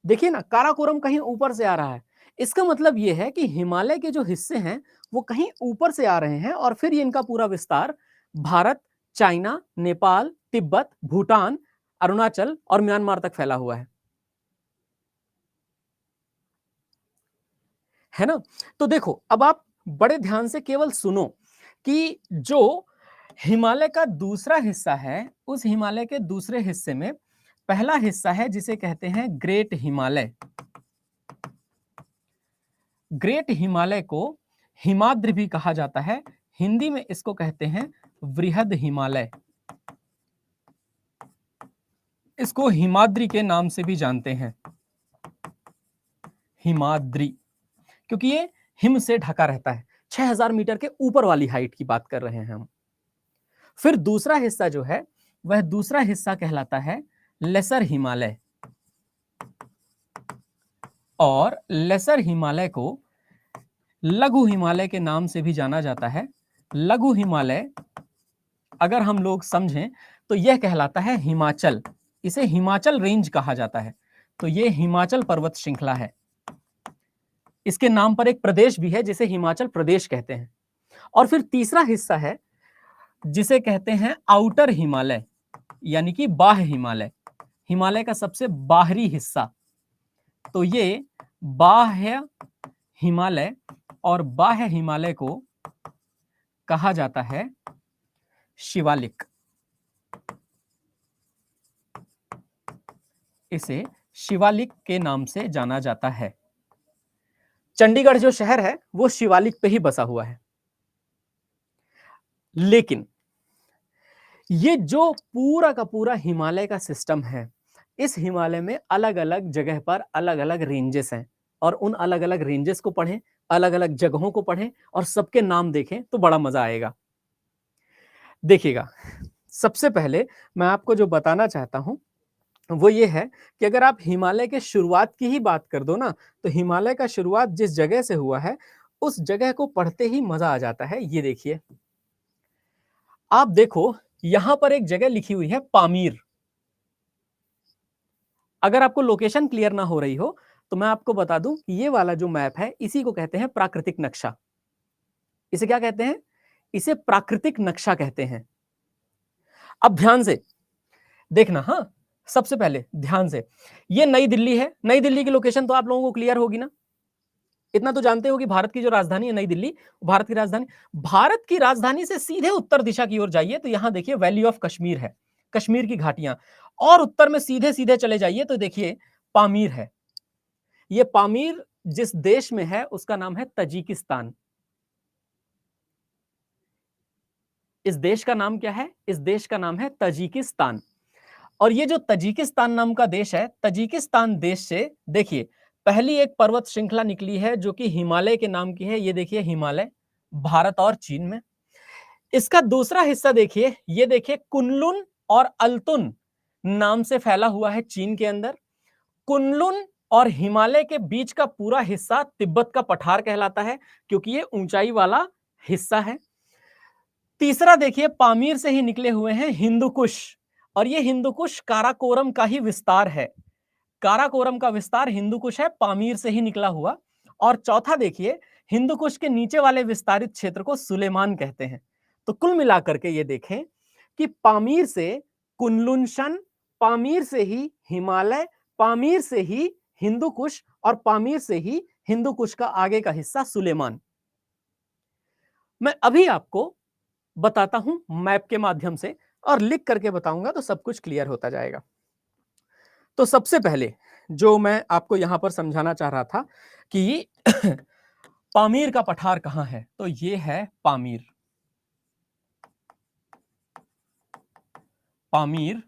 देखिए ना, काराकोरम कहीं ऊपर से आ रहा है। इसका मतलब यह है कि हिमालय के जो हिस्से हैं वो कहीं ऊपर से आ रहे हैं, और फिर इनका पूरा विस्तार भारत, चाइना, नेपाल, तिब्बत, भूटान, अरुणाचल और म्यांमार तक फैला हुआ है ना? तो देखो, अब आप बड़े ध्यान से केवल सुनो कि जो हिमालय का दूसरा हिस्सा है, उस हिमालय के दूसरे हिस्से में पहला हिस्सा है जिसे कहते हैं ग्रेट हिमालय। ग्रेट हिमालय को हिमाद्रि भी कहा जाता है, हिंदी में इसको कहते हैं वृहद हिमालय। इसको हिमाद्रि के नाम से भी जानते हैं, हिमाद्रि, क्योंकि ये हिम से ढका रहता है। 6000 मीटर के ऊपर वाली हाइट की बात कर रहे हैं हम। फिर दूसरा हिस्सा जो है, वह दूसरा हिस्सा कहलाता है लेसर हिमालय, और लेसर हिमालय को लघु हिमालय के नाम से भी जाना जाता है। लघु हिमालय अगर हम लोग समझें तो यह कहलाता है हिमाचल, इसे हिमाचल रेंज कहा जाता है। तो यह हिमाचल पर्वत श्रृंखला है। इसके नाम पर एक प्रदेश भी है जिसे हिमाचल प्रदेश कहते हैं। और फिर तीसरा हिस्सा है जिसे कहते हैं आउटर हिमालय, यानी कि बाह्य हिमालय, हिमालय का सबसे बाहरी हिस्सा। तो ये बाह्य हिमालय, और बाह्य हिमालय को कहा जाता है शिवालिक। इसे शिवालिक के नाम से जाना जाता है। चंडीगढ़ जो शहर है वो शिवालिक पे ही बसा हुआ है। लेकिन ये जो पूरा का पूरा हिमालय का सिस्टम है, इस हिमालय में अलग अलग जगह पर अलग अलग रेंजेस हैं, और उन अलग अलग रेंजेस को पढ़ें, अलग अलग जगहों को पढ़ें और सबके नाम देखें तो बड़ा मजा आएगा। देखिएगा, सबसे पहले मैं आपको जो बताना चाहता हूं वो ये है कि अगर आप हिमालय के शुरुआत की ही बात कर दो ना, तो हिमालय का शुरुआत जिस जगह से हुआ है उस जगह को पढ़ते ही मजा आ जाता है। ये देखिए, आप देखो यहां पर एक जगह लिखी हुई है पामीर। अगर आपको लोकेशन क्लियर ना हो रही हो तो मैं आपको बता दूं, ये वाला जो मैप है इसी को कहते हैं प्राकृतिक नक्शा। इसे क्या कहते हैं? इसे प्राकृतिक नक्शा कहते हैं। अब ध्यान से देखना, हाँ, सबसे पहले ध्यान से, ये नई दिल्ली है। नई दिल्ली की लोकेशन तो आप लोगों को क्लियर होगी ना, इतना तो जानते हो कि भारत की जो राजधानी है नई दिल्ली, भारत की राजधानी। भारत की राजधानी से सीधे उत्तर दिशा की ओर जाइए तो यहां देखिए वैली ऑफ कश्मीर है, कश्मीर की घाटियां। और उत्तर में सीधे सीधे चले जाइए तो देखिए पामीर है। ये पामीर जिस देश में है उसका नाम है तजिकिस्तान। इस देश का नाम क्या है? इस देश का नाम है तजिकिस्तान। और ये जो तजिकिस्तान नाम का देश है, तजिकिस्तान देश से देखिए पहली एक पर्वत श्रृंखला निकली है जो कि हिमालय के नाम की है। ये देखिए हिमालय, भारत और चीन में। इसका दूसरा हिस्सा देखिए, ये देखिए कुनलुन और अल्तुन नाम से फैला हुआ है चीन के अंदर। कुनलुन और हिमालय के बीच का पूरा हिस्सा तिब्बत का पठार कहलाता है, क्योंकि ये ऊंचाई वाला हिस्सा है। तीसरा देखिए पामीर से ही निकले हुए हैं हिंदू कुश, और ये हिंदू कुश काराकोरम का ही विस्तार है। काराकोरम का विस्तार हिंदू कुश है, पामीर से ही निकला हुआ। और चौथा देखिए हिंदू कुश के नीचे वाले विस्तारित क्षेत्र को सुलेमान कहते हैं। तो कुल मिलाकर के ये देखें कि पामीर से कुनलुन, पामीर से ही हिमालय, पामीर से ही हिंदू कुश, और पामीर से ही हिंदू कुश का आगे का हिस्सा सुलेमान। मैं अभी आपको बताता हूं मैप के माध्यम से, और लिख करके बताऊंगा तो सब कुछ क्लियर होता जाएगा। तो सबसे पहले जो मैं आपको यहां पर समझाना चाह रहा था कि पामीर का पठार कहां है, तो ये है पामीर। पामीर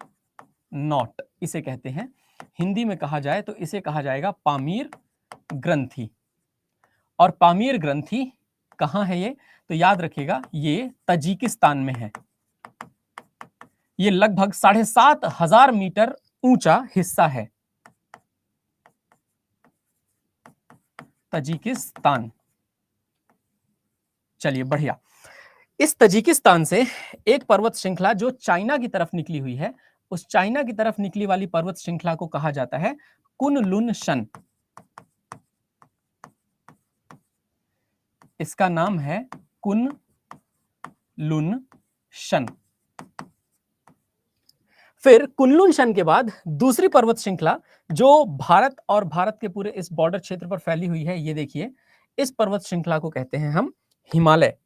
नॉट इसे कहते हैं, हिंदी में कहा जाए तो इसे कहा जाएगा पामीर ग्रंथि। और पामीर ग्रंथि कहां है ये, तो याद रखिएगा ये तजिकिस्तान में है। ये लगभग 7,500 मीटर ऊंचा हिस्सा है, तजिकिस्तान। चलिए बढ़िया। इस तजिकिस्तान से एक पर्वत श्रृंखला जो चाइना की तरफ निकली हुई है, उस चाइना की तरफ निकली वाली पर्वत श्रृंखला को कहा जाता है कुनलुन। इसका नाम है कुनलुन। फिर कुनलुन के बाद दूसरी पर्वत श्रृंखला जो भारत और भारत के पूरे इस बॉर्डर क्षेत्र पर फैली हुई है, ये देखिए इस पर्वत श्रृंखला को कहते हैं हम हिमालय।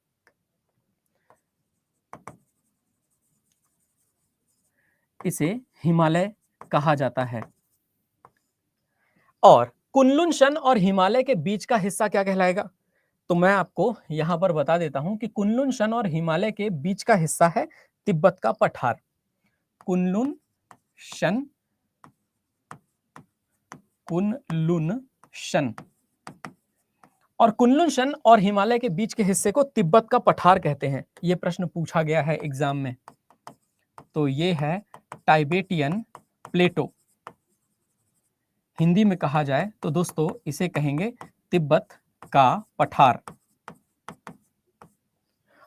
इसे हिमालय कहा जाता है। और कुनलुन और हिमालय के बीच का हिस्सा क्या कहलाएगा, तो मैं आपको यहां पर बता देता हूं कि कुनलुन और हिमालय के बीच का हिस्सा है तिब्बत का पठार। Kunlun, Kunlun. और कुनलुन और हिमालय के बीच के हिस्से को तिब्बत का पठार कहते हैं। यह प्रश्न पूछा गया है एग्जाम में। तो ये है टाइबेटियन प्लेटो। हिंदी में कहा जाए तो दोस्तों इसे कहेंगे तिब्बत का पठार।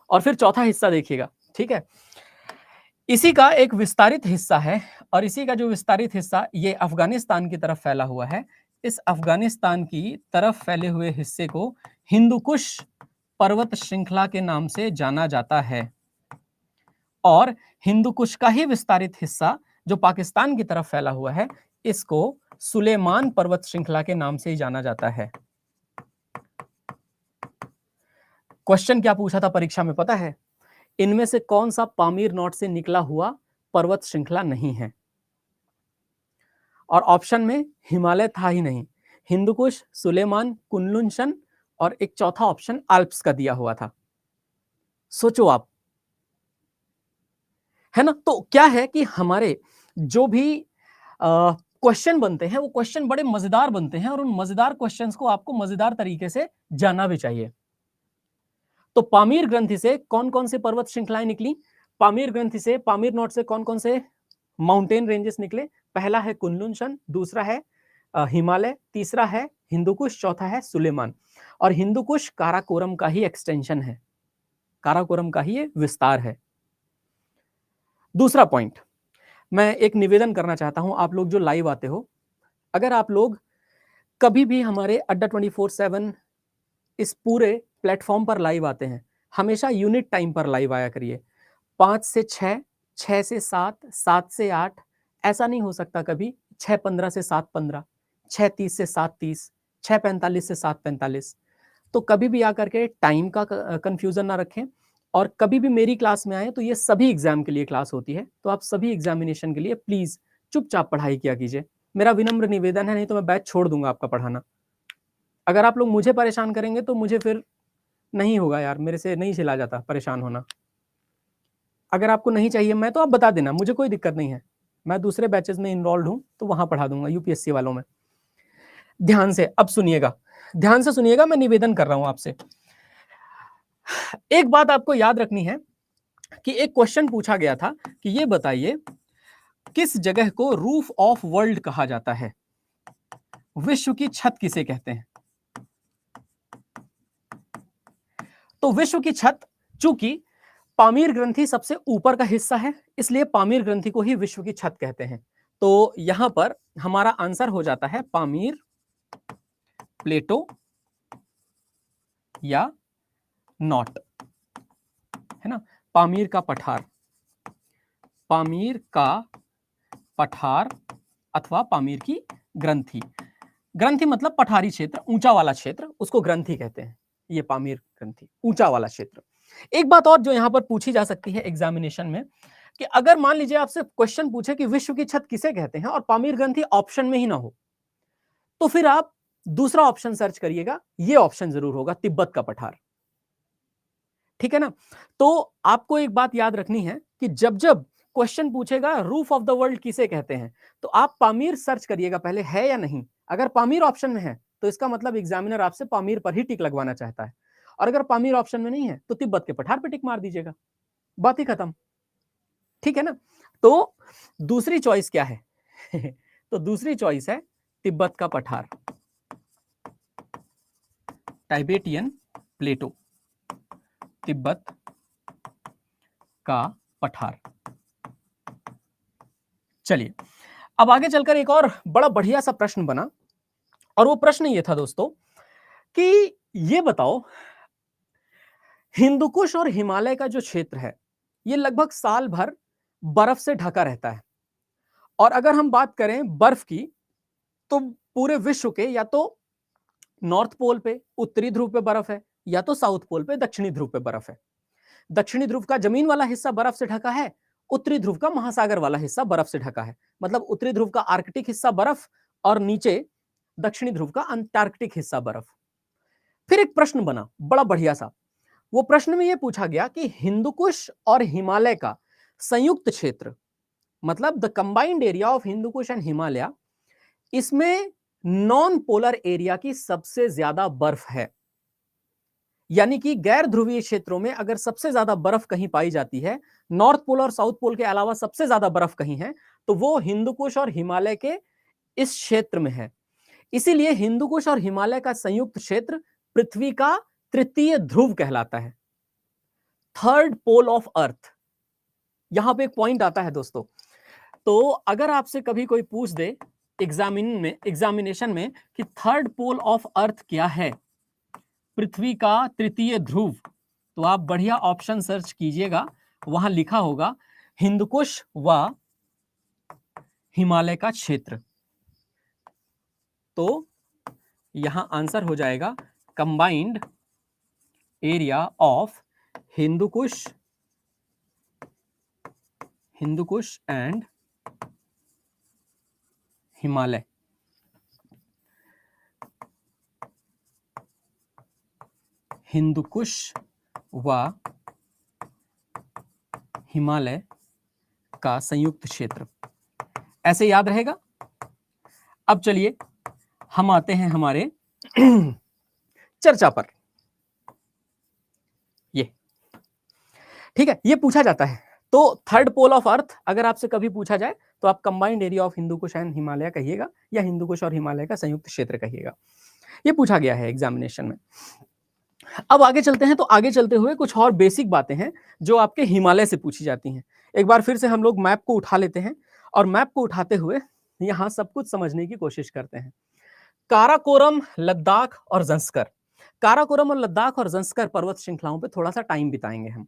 और फिर चौथा हिस्सा देखिएगा, ठीक है, इसी का एक विस्तारित हिस्सा है, और इसी का जो विस्तारित हिस्सा ये अफगानिस्तान की तरफ फैला हुआ है। इस अफगानिस्तान की तरफ फैले हुए हिस्से को हिंदुकुश पर्वत श्रृंखला के नाम से जाना जाता है। और हिंदुकुश का ही विस्तारित हिस्सा जो पाकिस्तान की तरफ फैला हुआ है, इसको सुलेमान पर्वत श्रृंखला के नाम से ही जाना जाता है। क्वेश्चन क्या पूछा था परीक्षा में पता है, इनमें से कौन सा पामीर नॉट से निकला हुआ पर्वत श्रृंखला नहीं है? और ऑप्शन में हिमालय था ही नहीं, हिंदुकुश, सुलेमान, कुनलुन और एक चौथा ऑप्शन आल्प्स का दिया हुआ था। सोचो आप, है ना। तो क्या है कि हमारे जो भी क्वेश्चन बनते हैं वो क्वेश्चन बड़े मजेदार बनते हैं, और उन मजेदार क्वेश्चंस को आपको मजेदार तरीके से जानना भी चाहिए। तो पामीर ग्रंथि से कौन कौन से पर्वत श्रृंखलाएं निकली? पामीर ग्रंथि से, पामीर नॉट से कौन कौन से माउंटेन रेंजेस निकले? पहला है कुनलुन, दूसरा है हिमालय, तीसरा है हिंदुकुश, चौथा है सुलेमान। और हिंदुकुश काराकोरम का ही एक्सटेंशन है, काराकोरम का ही ये विस्तार है। दूसरा पॉइंट, मैं एक निवेदन करना चाहता हूं, आप लोग जो लाइव आते हो, अगर आप लोग कभी भी हमारे अड्डा 24/7 इस पूरे प्लेटफॉर्म पर लाइव आते हैं, हमेशा यूनिट टाइम पर लाइव आया करिए। 5 से 6, 6 से 7, 7 से 8, ऐसा नहीं हो सकता कभी 6:15 से 7:15, 6:30 से 7:30, 6:45 से 7:45। तो कभी भी आकर के टाइम का कंफ्यूजन ना रखें, और कभी भी मेरी क्लास में आए तो ये सभी एग्जाम के लिए क्लास होती है, तो आप सभी एग्जामिनेशन के लिए प्लीज चुपचाप पढ़ाई किया कीजिए, मेरा विनम्र निवेदन है, नहीं तो मैं बैच छोड़ दूंगा आपका पढ़ाना। अगर आप लोग मुझे परेशान करेंगे तो मुझे फिर नहीं होगा यार, मेरे से नहीं चला जाता परेशान होना। अगर आपको नहीं चाहिए मैं तो आप बता देना, मुझे कोई दिक्कत नहीं है, मैं दूसरे बैचेस में इन्वॉल्व हूं तो वहां पढ़ा दूंगा, यूपीएससी वालों में। ध्यान से अब सुनिएगा, ध्यान से सुनिएगा, मैं निवेदन कर रहा हूं आपसे। एक बात आपको याद रखनी है कि एक क्वेश्चन पूछा गया था कि ये बताइए किस जगह को रूफ ऑफ वर्ल्ड कहा जाता है, विश्व की छत किसे कहते हैं। तो विश्व की छत, चूंकि पामीर ग्रंथि सबसे ऊपर का हिस्सा है, इसलिए पामीर ग्रंथि को ही विश्व की छत कहते हैं। तो यहां पर हमारा आंसर हो जाता है पामीर, प्लेटो या नॉट, है ना, पामीर का पठार, पामीर का पठार अथवा पामीर की ग्रंथि। ग्रंथि मतलब पठारी क्षेत्र, ऊंचा वाला क्षेत्र, उसको ग्रंथि कहते हैं। ये पामीर ग्रंथि, ऊंचा वाला क्षेत्र। एक बात और जो यहां पर पूछी जा सकती है एग्जामिनेशन में, कि अगर मान लीजिए आपसे क्वेश्चन पूछे कि विश्व की छत किसे कहते हैं और पामीर ग्रंथि ऑप्शन में ही ना हो, तो फिर आप दूसरा ऑप्शन सर्च करिएगा, ये ऑप्शन जरूर होगा, तिब्बत का पठार। ठीक है ना। तो आपको एक बात याद रखनी है कि जब जब क्वेश्चन पूछेगा रूफ ऑफ द वर्ल्ड किसे कहते हैं, तो आप पामीर सर्च करिएगा पहले, है या नहीं। अगर पामीर ऑप्शन में है तो इसका मतलब एग्जामिनर आपसे पामीर पर ही टिक लगवाना चाहता है, और अगर पामीर ऑप्शन में नहीं है तो तिब्बत के पठार पे टिक मार दीजिएगा, बात ही खत्म। ठीक है ना। तो दूसरी चॉइस क्या है तो दूसरी चॉइस है तिब्बत का पठार, टाइबेटियन प्लेटो, तिब्बत का पठार। चलिए अब आगे चलकर एक और बड़ा बढ़िया सा प्रश्न बना, और वो प्रश्न ये था दोस्तों कि ये बताओ हिंदुकुश और हिमालय का जो क्षेत्र है ये लगभग साल भर बर्फ से ढका रहता है, और अगर हम बात करें बर्फ की तो पूरे विश्व के या तो नॉर्थ पोल पे उत्तरी ध्रुव पे बर्फ है, या तो साउथ पोल पे दक्षिणी ध्रुव पे बर्फ है। दक्षिणी ध्रुव का जमीन वाला हिस्सा बर्फ से ढका है, उत्तरी ध्रुव का महासागर वाला हिस्सा बर्फ से ढका है। मतलब उत्तरी ध्रुव का आर्कटिक हिस्सा बर्फ और नीचे दक्षिणी ध्रुव का अंटार्कटिक हिस्सा बर्फ। फिर एक प्रश्न बना बड़ा बढ़िया सा, वो प्रश्न में यह पूछा गया कि हिंदुकुश और हिमालय का संयुक्त क्षेत्र, मतलब the combined area of Hindu Kush and Himalaya, इसमें नॉन पोलर एरिया की सबसे ज्यादा बर्फ है। यानी कि गैर ध्रुवीय क्षेत्रों में अगर सबसे ज्यादा बर्फ कहीं पाई जाती है, नॉर्थ पोल और साउथ पोल के अलावा सबसे ज्यादा बर्फ कहीं है, तो वो हिंदुकुश और हिमालय के इस क्षेत्र में है। इसीलिए हिंदुकुश और हिमालय का संयुक्त क्षेत्र पृथ्वी का तृतीय ध्रुव कहलाता है, थर्ड पोल ऑफ अर्थ। यहां पे एक पॉइंट आता है दोस्तों, तो अगर आपसे कभी कोई पूछ दे एग्जामिनेशन में कि थर्ड पोल ऑफ अर्थ क्या है, पृथ्वी का तृतीय ध्रुव, तो आप बढ़िया ऑप्शन सर्च कीजिएगा, वहां लिखा होगा हिंदुकुश व हिमालय का क्षेत्र। तो यहां आंसर हो जाएगा combined area of Hindu Kush and Himalaya. Hindu Kush व हिमालय का संयुक्त क्षेत्र, ऐसे याद रहेगा। अब चलिए हम आते हैं हमारे चर्चा पर। ये ठीक है, ये पूछा जाता है, तो थर्ड पोल ऑफ अर्थ अगर आपसे कभी पूछा जाए तो आप combined area of Hindu Kush and Himalaya कहिएगा, या हिंदुकुश और हिमालय का संयुक्त क्षेत्र कहिएगा। ये पूछा गया है एग्जामिनेशन में। अब आगे चलते हैं, तो आगे चलते हुए कुछ और बेसिक बातें हैं जो आपके हिमालय से पूछी जाती हैं। एक बार फिर से हम लोग मैप को उठा लेते हैं, और मैप को उठाते हुए यहां सब कुछ समझने की कोशिश करते हैं। काराकोरम, लद्दाख और जंस्कर, काराकोरम और लद्दाख और जंस्कर पर्वत श्रृंखलाओं पे थोड़ा सा टाइम बिताएंगे हम।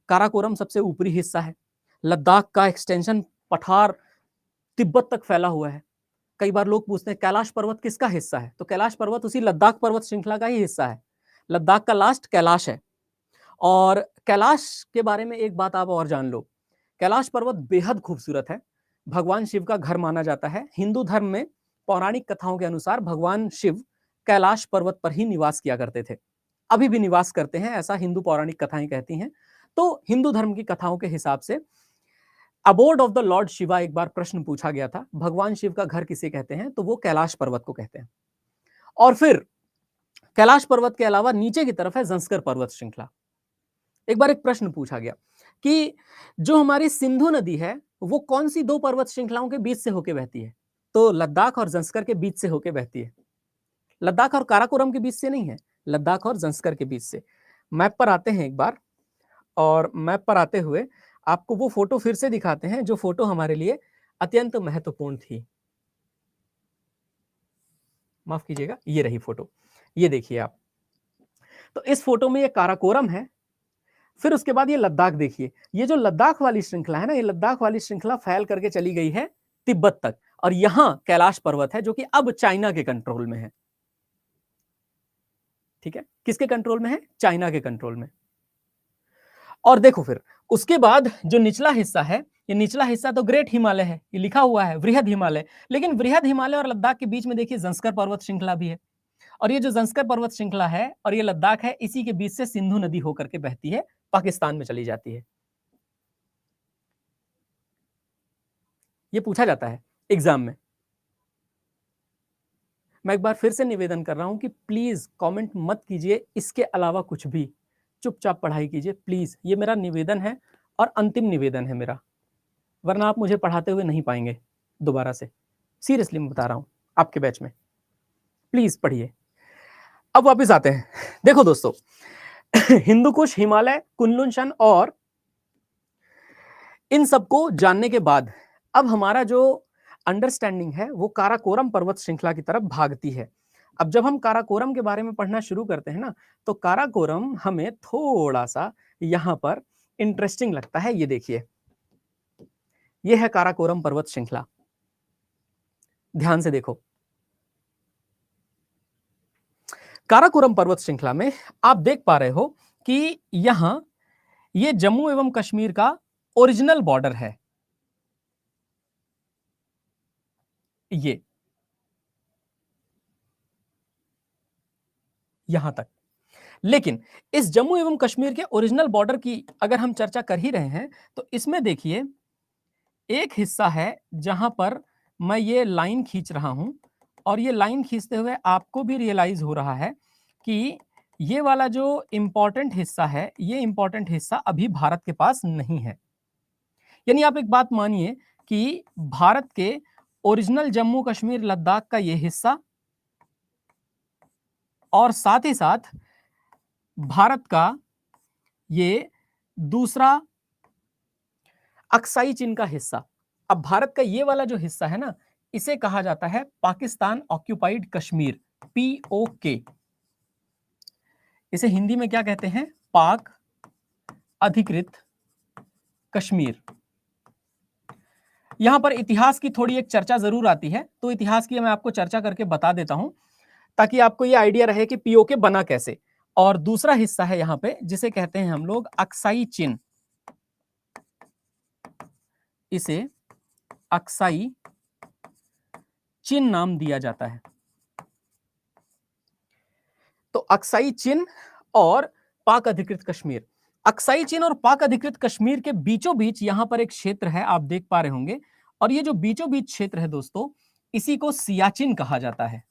काराकोरम सबसे ऊपरी हिस्सा है, लद्दाख का एक्सटेंशन पठार तिब्बत तक फैला हुआ है। कई बार लोग पूछते हैं कैलाश पर्वत किसका हिस्सा है, तो कैलाश पर्वत उसी लद्दाख पर्वत श्रृंखला का ही हिस्सा है। लद्दाख का लास्ट कैलाश है। और कैलाश के बारे में एक बात आप और जान लो, कैलाश पर्वत बेहद खूबसूरत है। भगवान शिव का घर माना जाता है। हिंदू धर्म में पौराणिक कथाओं के अनुसार भगवान शिव कैलाश पर्वत पर ही निवास किया करते थे, अभी भी निवास करते हैं, ऐसा हिंदू पौराणिक कथाएं कहती हैं। तो हिंदू धर्म की कथाओं के हिसाब से abode of the Lord Shiva एक बार प्रश्न पूछा गया था, भगवान शिव का घर किसे कहते हैं, तो वो कैलाश पर्वत को कहते हैं। और फिर कैलाश पर्वत के अलावा नीचे की तरफ है जंस्कर पर्वत श्रृंखला। एक बार एक प्रश्न पूछा गया कि जो हमारी सिंधु नदी है वो कौन सी दो पर्वत श्रृंखलाओं के बीच से होकर बहती है, तो लद्दाख और जंस्कर के बीच से होकर बहती है। लद्दाख और काराकोरम के बीच से नहीं है, लद्दाख और जंस्कर के बीच से। मैप पर आते हैं एक बार, और मैप पर आते हुए आपको वो फोटो फिर से दिखाते हैं जो फोटो हमारे लिए अत्यंत महत्वपूर्ण थी। माफ कीजिएगा, ये रही फोटो, ये देखिए आप। तो इस फोटो में ये काराकोरम है, फिर उसके बाद ये लद्दाख देखिए। ये जो लद्दाख वाली श्रृंखला है ना, ये लद्दाख वाली श्रृंखला फैल करके चली गई है तिब्बत तक, और यहां कैलाश पर्वत है जो कि अब चाइना के कंट्रोल में है। ठीक है, किसके कंट्रोल में है? चाइना के कंट्रोल में। और देखो फिर उसके बाद जो निचला हिस्सा है, ये निचला हिस्सा तो ग्रेट हिमालय है, ये लिखा हुआ है वृहद हिमालय, लेकिन वृहद हिमालय और लद्दाख के बीच में देखिए जंस्कर पर्वत श्रृंखला भी है। और ये जो जंस्कर पर्वत श्रृंखला है और ये लद्दाख है, इसी के बीच से सिंधु नदी होकर के बहती है, पाकिस्तान में चली जाती है। ये पूछा जाता है एग्जाम में। मैं एक बार फिर से निवेदन कर रहा हूं कि प्लीज कमेंट मत कीजिए, इसके अलावा कुछ भी, चुपचाप पढ़ाई कीजिए प्लीज। ये मेरा निवेदन है और अंतिम निवेदन है मेरा, वरना आप मुझे पढ़ाते हुए नहीं पाएंगे दोबारा से। सीरियसली मैं बता रहा हूं आपके बैच में, प्लीज पढ़िए। अब वापस आते हैं। देखो दोस्तों, हिंदू कुश, हिमालय, कुनलुन शन और इन सबको जानने के बाद अब हमारा जो अंडरस्टैंडिंग है वो काराकोरम पर्वत श्रृंखला की तरफ भागती है। अब जब हम काराकोरम के बारे में पढ़ना शुरू करते हैं ना, तो काराकोरम हमें थोड़ा सा यहां पर इंटरेस्टिंग लगता है। ये देखिए, ये है काराकोरम पर्वत श्रृंखला, ध्यान से देखो। काराकोरम पर्वत श्रृंखला में आप देख पा रहे हो कि यहां ये जम्मू एवं कश्मीर का ओरिजिनल बॉर्डर है, ये यहां तक। लेकिन इस जम्मू एवं कश्मीर के ओरिजिनल बॉर्डर की अगर हम चर्चा कर ही रहे हैं, तो इसमें देखिए एक हिस्सा है जहां पर मैं ये लाइन खींच रहा हूं, और ये लाइन खींचते हुए आपको भी रियलाइज हो रहा है कि ये वाला जो इंपॉर्टेंट हिस्सा है, ये इंपॉर्टेंट हिस्सा अभी भारत के पास नहीं है। यानी आप एक बात मानिए कि भारत के ओरिजिनल जम्मू कश्मीर लद्दाख का ये हिस्सा, और साथ ही साथ भारत का ये दूसरा अक्साई चीन का हिस्सा। अब भारत का ये वाला जो हिस्सा है ना, इसे कहा जाता है पाकिस्तान ऑक्यूपाइड कश्मीर, POK। इसे हिंदी में क्या कहते हैं? पाक अधिकृत कश्मीर। यहां पर इतिहास की थोड़ी एक चर्चा जरूर आती है, तो इतिहास की मैं आपको चर्चा करके बता देता हूं ताकि आपको ये आइडिया रहे कि POK बना कैसे। और दूसरा हिस्सा है यहां पे जिसे कहते हैं हम लोग अक्साई चीन, इसे अक्साई चीन नाम दिया जाता है। तो अक्साई चीन और पाक अधिकृत कश्मीर, अक्साई चीन और पाक अधिकृत कश्मीर के बीचों बीच यहां पर एक क्षेत्र है, आप देख पा रहे होंगे। और ये जो बीचों बीच क्षेत्र है दोस्तों, इसी को सियाचिन कहा जाता है।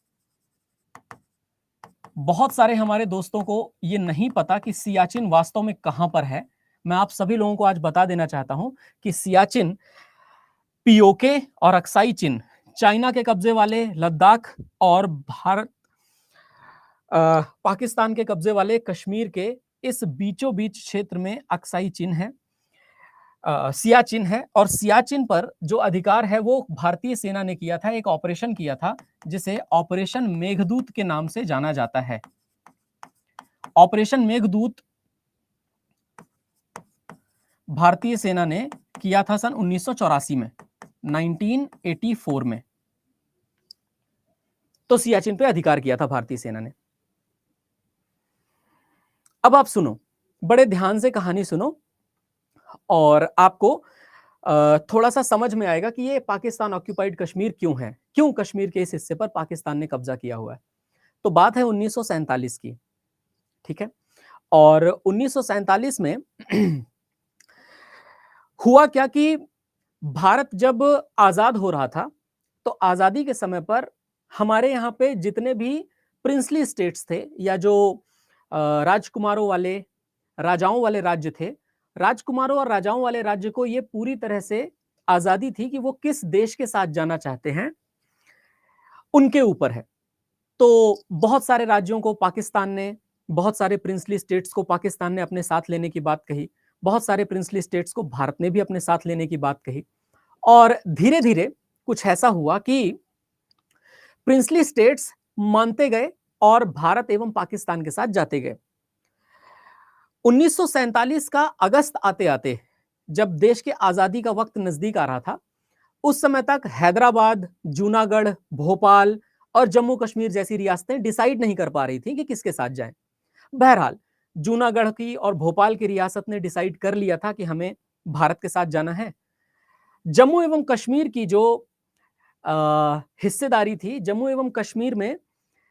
बहुत सारे हमारे दोस्तों को ये नहीं पता कि सियाचिन वास्तव में कहां पर है। मैं आप सभी लोगों को आज बता देना चाहता हूं कि सियाचिन POK और अक्साई चीन, चाइना के कब्जे वाले लद्दाख और भारत पाकिस्तान के कब्जे वाले कश्मीर के इस बीचों बीच क्षेत्र में अक्साई चीन है, सियाचिन है। और सियाचिन पर जो अधिकार है वो भारतीय सेना ने किया था, एक ऑपरेशन किया था जिसे ऑपरेशन मेघदूत के नाम से जाना जाता है। ऑपरेशन मेघदूत भारतीय सेना ने किया था सन 1984 में, 1984 में। तो सियाचिन पे अधिकार किया था भारतीय सेना ने। अब आप सुनो, बड़े ध्यान से कहानी सुनो, और आपको थोड़ा सा समझ में आएगा कि ये पाकिस्तान ऑक्यूपाइड कश्मीर क्यों है, क्यों कश्मीर के इस हिस्से पर पाकिस्तान ने कब्जा किया हुआ है। तो बात है 1947 की, ठीक है। और 1947 में हुआ क्या कि भारत जब आजाद हो रहा था, तो आजादी के समय पर हमारे यहाँ पे जितने भी प्रिंसली स्टेट्स थे, या जो राजकुमारों वाले, राजाओं वाले राज्य थे, राजकुमारों और राजाओं वाले राज्य को ये पूरी तरह से आजादी थी कि वो किस देश के साथ जाना चाहते हैं, उनके ऊपर है। तो बहुत सारे राज्यों को पाकिस्तान ने, बहुत सारे प्रिंसली स्टेट्स को पाकिस्तान ने अपने साथ लेने की बात कही, बहुत सारे प्रिंसली स्टेट्स को भारत ने भी अपने साथ लेने की बात कही। और धीरे धीरे कुछ ऐसा हुआ कि प्रिंसली स्टेट्स मानते गए और भारत एवं पाकिस्तान के साथ जाते गए। 1947 का अगस्त आते आते, जब देश के आजादी का वक्त नजदीक आ रहा था, उस समय तक हैदराबाद, जूनागढ़, भोपाल और जम्मू कश्मीर जैसी रियासतें डिसाइड नहीं कर पा रही थी कि किसके साथ जाएं। बहरहाल जूनागढ़ की और भोपाल की रियासत ने डिसाइड कर लिया था कि हमें भारत के साथ जाना है। जम्मू एवं कश्मीर की जो हिस्सेदारी थी, जम्मू एवं कश्मीर में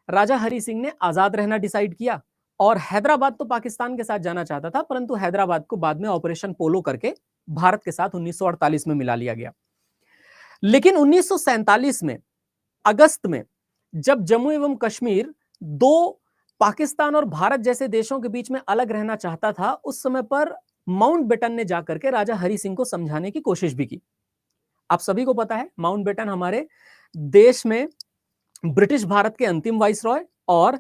राजा हरि सिंह ने आजाद रहना डिसाइड किया, और हैदराबाद तो पाकिस्तान के साथ जाना चाहता था, परंतु हैदराबाद को बाद में ऑपरेशन पोलो करके भारत के साथ 1948 में मिला लिया गया। लेकिन 1947 में अगस्त में, जब जम्मू एवं कश्मीर दो पाकिस्तान और भारत जैसे देशों के बीच में अलग रहना चाहता था, उस समय पर माउंटबेटन ने जाकर के राजा हरि सिंह को समझाने की कोशिश भी की। आप सभी को पता है, माउंटबेटन हमारे देश में ब्रिटिश भारत के अंतिम वाइसरॉय और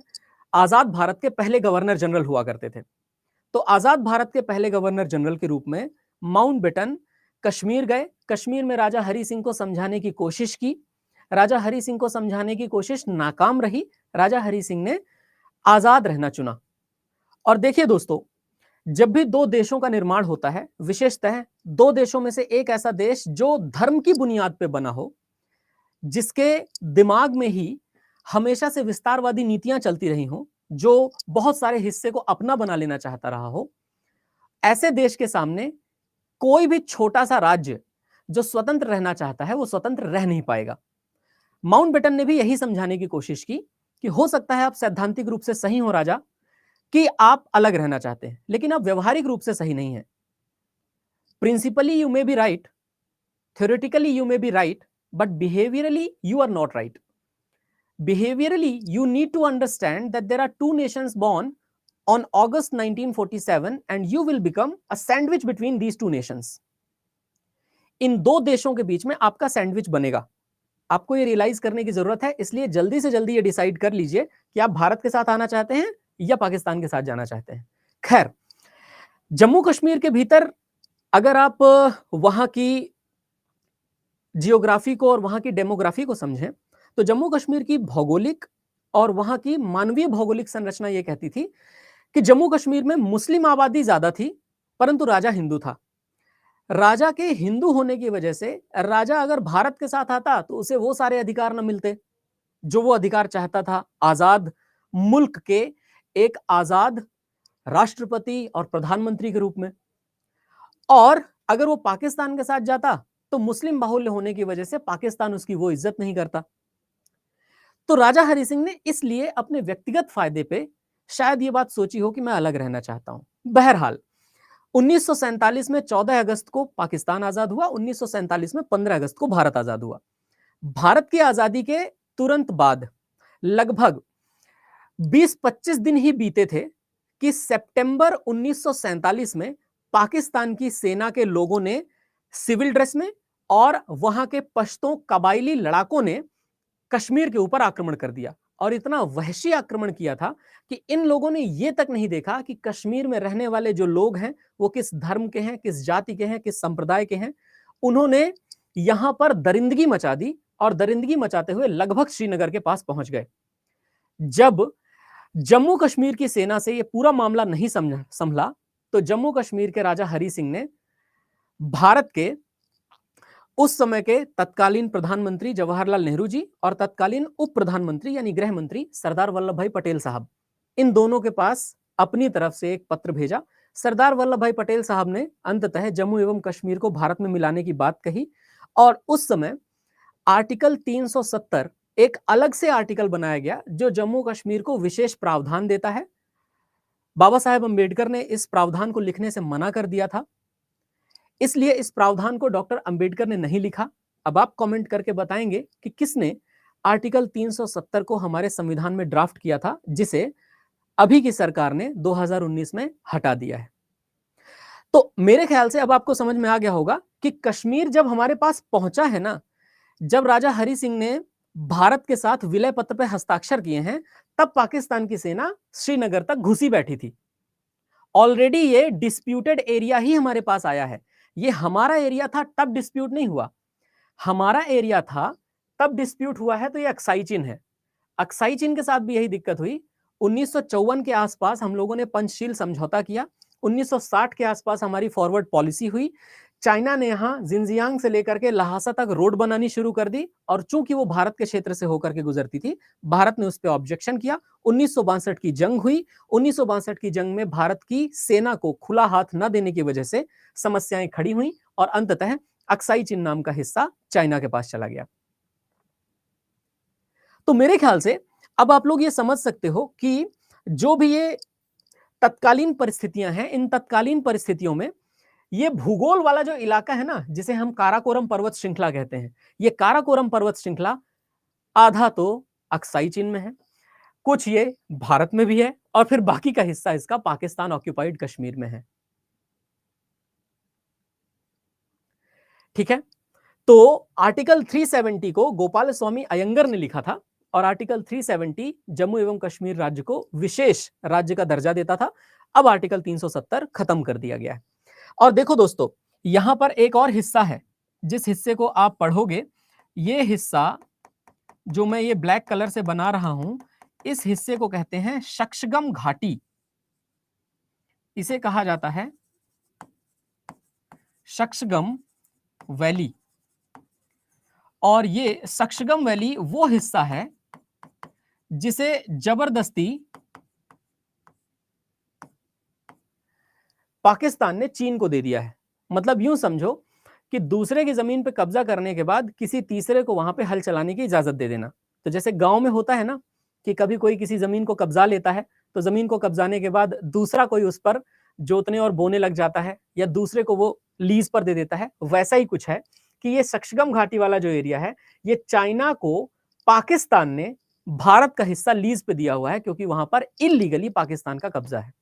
आजाद भारत के पहले गवर्नर जनरल हुआ करते थे। तो आजाद भारत के पहले गवर्नर जनरल के रूप में माउंटबेटन कश्मीर गए, कश्मीर में राजा हरि सिंह को समझाने की कोशिश की। राजा हरि सिंह को समझाने की कोशिश नाकाम रही, राजा हरि सिंह ने आजाद रहना चुना। और देखिए दोस्तों, जब भी दो देशों का निर्माण होता है, विशेषतः दो देशों में से एक ऐसा देश जो धर्म की बुनियाद पर बना हो, जिसके दिमाग में ही हमेशा से विस्तारवादी नीतियां चलती रही हो, जो बहुत सारे हिस्से को अपना बना लेना चाहता रहा हो, ऐसे देश के सामने कोई भी छोटा सा राज्य जो स्वतंत्र रहना चाहता है, वो स्वतंत्र रह नहीं पाएगा। माउंटबेटन ने भी यही समझाने की कोशिश की कि हो सकता है आप सैद्धांतिक रूप से सही हो राजा, कि आप अलग रहना चाहते हैं, लेकिन आप व्यवहारिक रूप से सही नहीं है। Principally you may be right, theoretically you may be right, but behaviorally you are not right. Behaviorally you need to understand that there are two nations born on August 1947 and you will become a sandwich between these two nations. इन दो देशों के बीच में आपका sandwich बनेगा, आपको ये realise करने की जरूरत है। इसलिए जल्दी से जल्दी ये डिसाइड कर लीजिए कि आप भारत के साथ आना चाहते हैं या पाकिस्तान के साथ जाना चाहते हैं। खैर, जम्मू कश्मीर के भीतर अगर आप वहां की जियोग्राफी को और वहां की डेमोग्राफी को समझें, तो जम्मू कश्मीर की भौगोलिक और वहां की मानवीय भौगोलिक संरचना यह कहती थी कि जम्मू कश्मीर में मुस्लिम आबादी ज्यादा थी, परंतु राजा हिंदू था। राजा के हिंदू होने की वजह से राजा अगर भारत के साथ आता तो उसे वो सारे अधिकार न मिलते जो वो अधिकार चाहता था, आजाद मुल्क के एक आजाद राष्ट्रपति और प्रधानमंत्री के रूप में। और अगर वो पाकिस्तान के साथ जाता तो मुस्लिम बाहुल्य होने की वजह से पाकिस्तान उसकी वो इज्जत नहीं करता। तो राजा हरि सिंह ने इसलिए अपने व्यक्तिगत फायदे पे शायद ये बात सोची हो कि मैं अलग रहना चाहता हूं। बहरहाल 1947 में 14 अगस्त को पाकिस्तान आजाद हुआ, 1947 में 15 अगस्त को भारत आजाद हुआ। भारत की आजादी के तुरंत बाद लगभग 20-25 दिन ही बीते थे कि सितंबर 1947 में पाकिस्तान की सेना के लोगों ने सिविल ड्रेस में और वहां के पश्तो कबायली लड़ाकों ने कश्मीर के ऊपर आक्रमण कर दिया। और इतना वहशी आक्रमण किया था कि इन लोगों ने यह तक नहीं देखा कि कश्मीर में रहने वाले जो लोग हैं वो किस धर्म के हैं, किस जाति के हैं, किस संप्रदाय के हैं। उन्होंने यहां पर दरिंदगी मचा दी और दरिंदगी मचाते हुए लगभग श्रीनगर के पास पहुंच गए। जब जम्मू कश्मीर की सेना से यह पूरा मामला नहीं संभला तो जम्मू कश्मीर के राजा हरि सिंह ने भारत के उस समय के तत्कालीन प्रधानमंत्री जवाहरलाल नेहरू जी और तत्कालीन उप प्रधानमंत्री यानी गृह मंत्री सरदार वल्लभ भाई पटेल साहब, इन दोनों के पास अपनी तरफ से एक पत्र भेजा, सरदार वल्लभ भाई पटेल साहब ने अंततः जम्मू एवं कश्मीर को भारत में मिलाने की बात कही और उस समय आर्टिकल 370 एक अलग से आर्टिकल बनाया गया जो जम्मू कश्मीर को विशेष प्रावधान देता है। बाबा साहेब अंबेडकर ने इस प्रावधान को लिखने से मना कर दिया था, इसलिए इस प्रावधान को डॉक्टर अंबेडकर ने नहीं लिखा। अब आप कमेंट करके बताएंगे कि किसने आर्टिकल 370 को हमारे संविधान में ड्राफ्ट किया था, जिसे अभी की सरकार ने 2019 में हटा दिया है। तो मेरे ख्याल से अब आपको समझ में आ गया होगा कि कश्मीर जब हमारे पास पहुंचा है ना, जब राजा हरि सिंह ने भारत के साथ विलय पत्र पर हस्ताक्षर किए हैं, तब पाकिस्तान की सेना श्रीनगर तक घुसी बैठी थी। ऑलरेडी ये डिस्प्यूटेड एरिया ही हमारे पास आया है। ये हमारा एरिया था तब डिस्प्यूट नहीं हुआ, हमारा एरिया था तब डिस्प्यूट हुआ है। तो ये अक्साई चिन्ह है। अक्साई चिन्ह के साथ भी यही दिक्कत हुई। 1954 के आसपास हम लोगों ने पंचशील समझौता किया। 1960 के आसपास हमारी फॉरवर्ड पॉलिसी हुई। चाइना ने यहां जिनजियांग से लेकर के लहासा तक रोड बनानी शुरू कर दी और चूंकि वो भारत के क्षेत्र से होकर के गुजरती थी, भारत ने उस पर ऑब्जेक्शन किया। 1962 की जंग हुई। 1962 की जंग में भारत की सेना को खुला हाथ न देने की वजह से समस्याएं खड़ी हुई और अंततः अक्साई चिन्ह नाम का हिस्सा चाइना के पास चला गया। तो मेरे ख्याल से अब आप लोग ये समझ सकते हो कि जो भी ये तत्कालीन परिस्थितियां हैं, इन तत्कालीन परिस्थितियों में ये भूगोल वाला जो इलाका है ना, जिसे हम काराकोरम पर्वत श्रृंखला कहते हैं, ये काराकोरम पर्वत श्रृंखला आधा तो अक्साई चिन्ह में है, कुछ ये भारत में भी है और फिर बाकी का हिस्सा इसका पाकिस्तान ऑक्यूपाइड कश्मीर में है। ठीक है, तो आर्टिकल 370 को गोपाल स्वामी अयंगर ने लिखा था और आर्टिकल 370 जम्मू एवं कश्मीर राज्य को विशेष राज्य का दर्जा देता था। अब आर्टिकल 370 खत्म कर दिया गया है। और देखो दोस्तों, यहां पर एक और हिस्सा है, जिस हिस्से को आप पढ़ोगे, ये हिस्सा जो मैं ये ब्लैक कलर से बना रहा हूं, इस हिस्से को कहते हैं शक्शगम घाटी। इसे कहा जाता है शक्शगम वैली। और ये शक्शगम वैली वो हिस्सा है जिसे जबरदस्ती पाकिस्तान ने चीन को दे दिया है। मतलब यूं समझो कि दूसरे की जमीन पे कब्जा करने के बाद किसी तीसरे को वहां पे हल चलाने की इजाजत दे देना। तो जैसे गांव में होता है ना कि कभी कोई किसी जमीन को कब्जा लेता है, तो जमीन को कब्जाने के बाद दूसरा कोई उस पर जोतने और बोने लग जाता है या दूसरे को वो लीज पर दे देता है। वैसा ही कुछ है कि ये शक्शगम घाटी वाला जो एरिया है, ये चाइना को पाकिस्तान ने भारत का हिस्सा लीज पे दिया हुआ है, क्योंकि वहां पर इल्लीगली पाकिस्तान का कब्जा है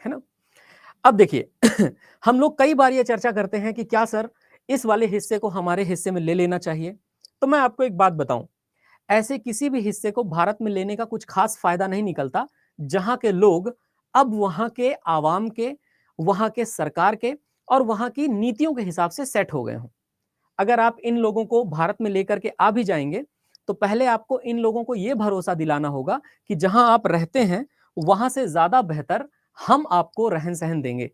ना। अब देखिए हम लोग कई बार ये चर्चा करते हैं कि क्या सर इस वाले हिस्से को हमारे हिस्से में ले लेना चाहिए। तो मैं आपको एक बात बताऊं, ऐसे किसी भी हिस्से को भारत में लेने का कुछ खास फायदा नहीं निकलता जहां के लोग अब वहां के आवाम के, वहां के सरकार के और वहां की नीतियों के हिसाब से सेट हो गए हों। अगर आप इन लोगों को भारत में लेकर के आ भी जाएंगे, तो पहले आपको इन लोगों को यह भरोसा दिलाना होगा कि जहां आप रहते हैं वहां से ज्यादा बेहतर हम आपको रहन सहन देंगे।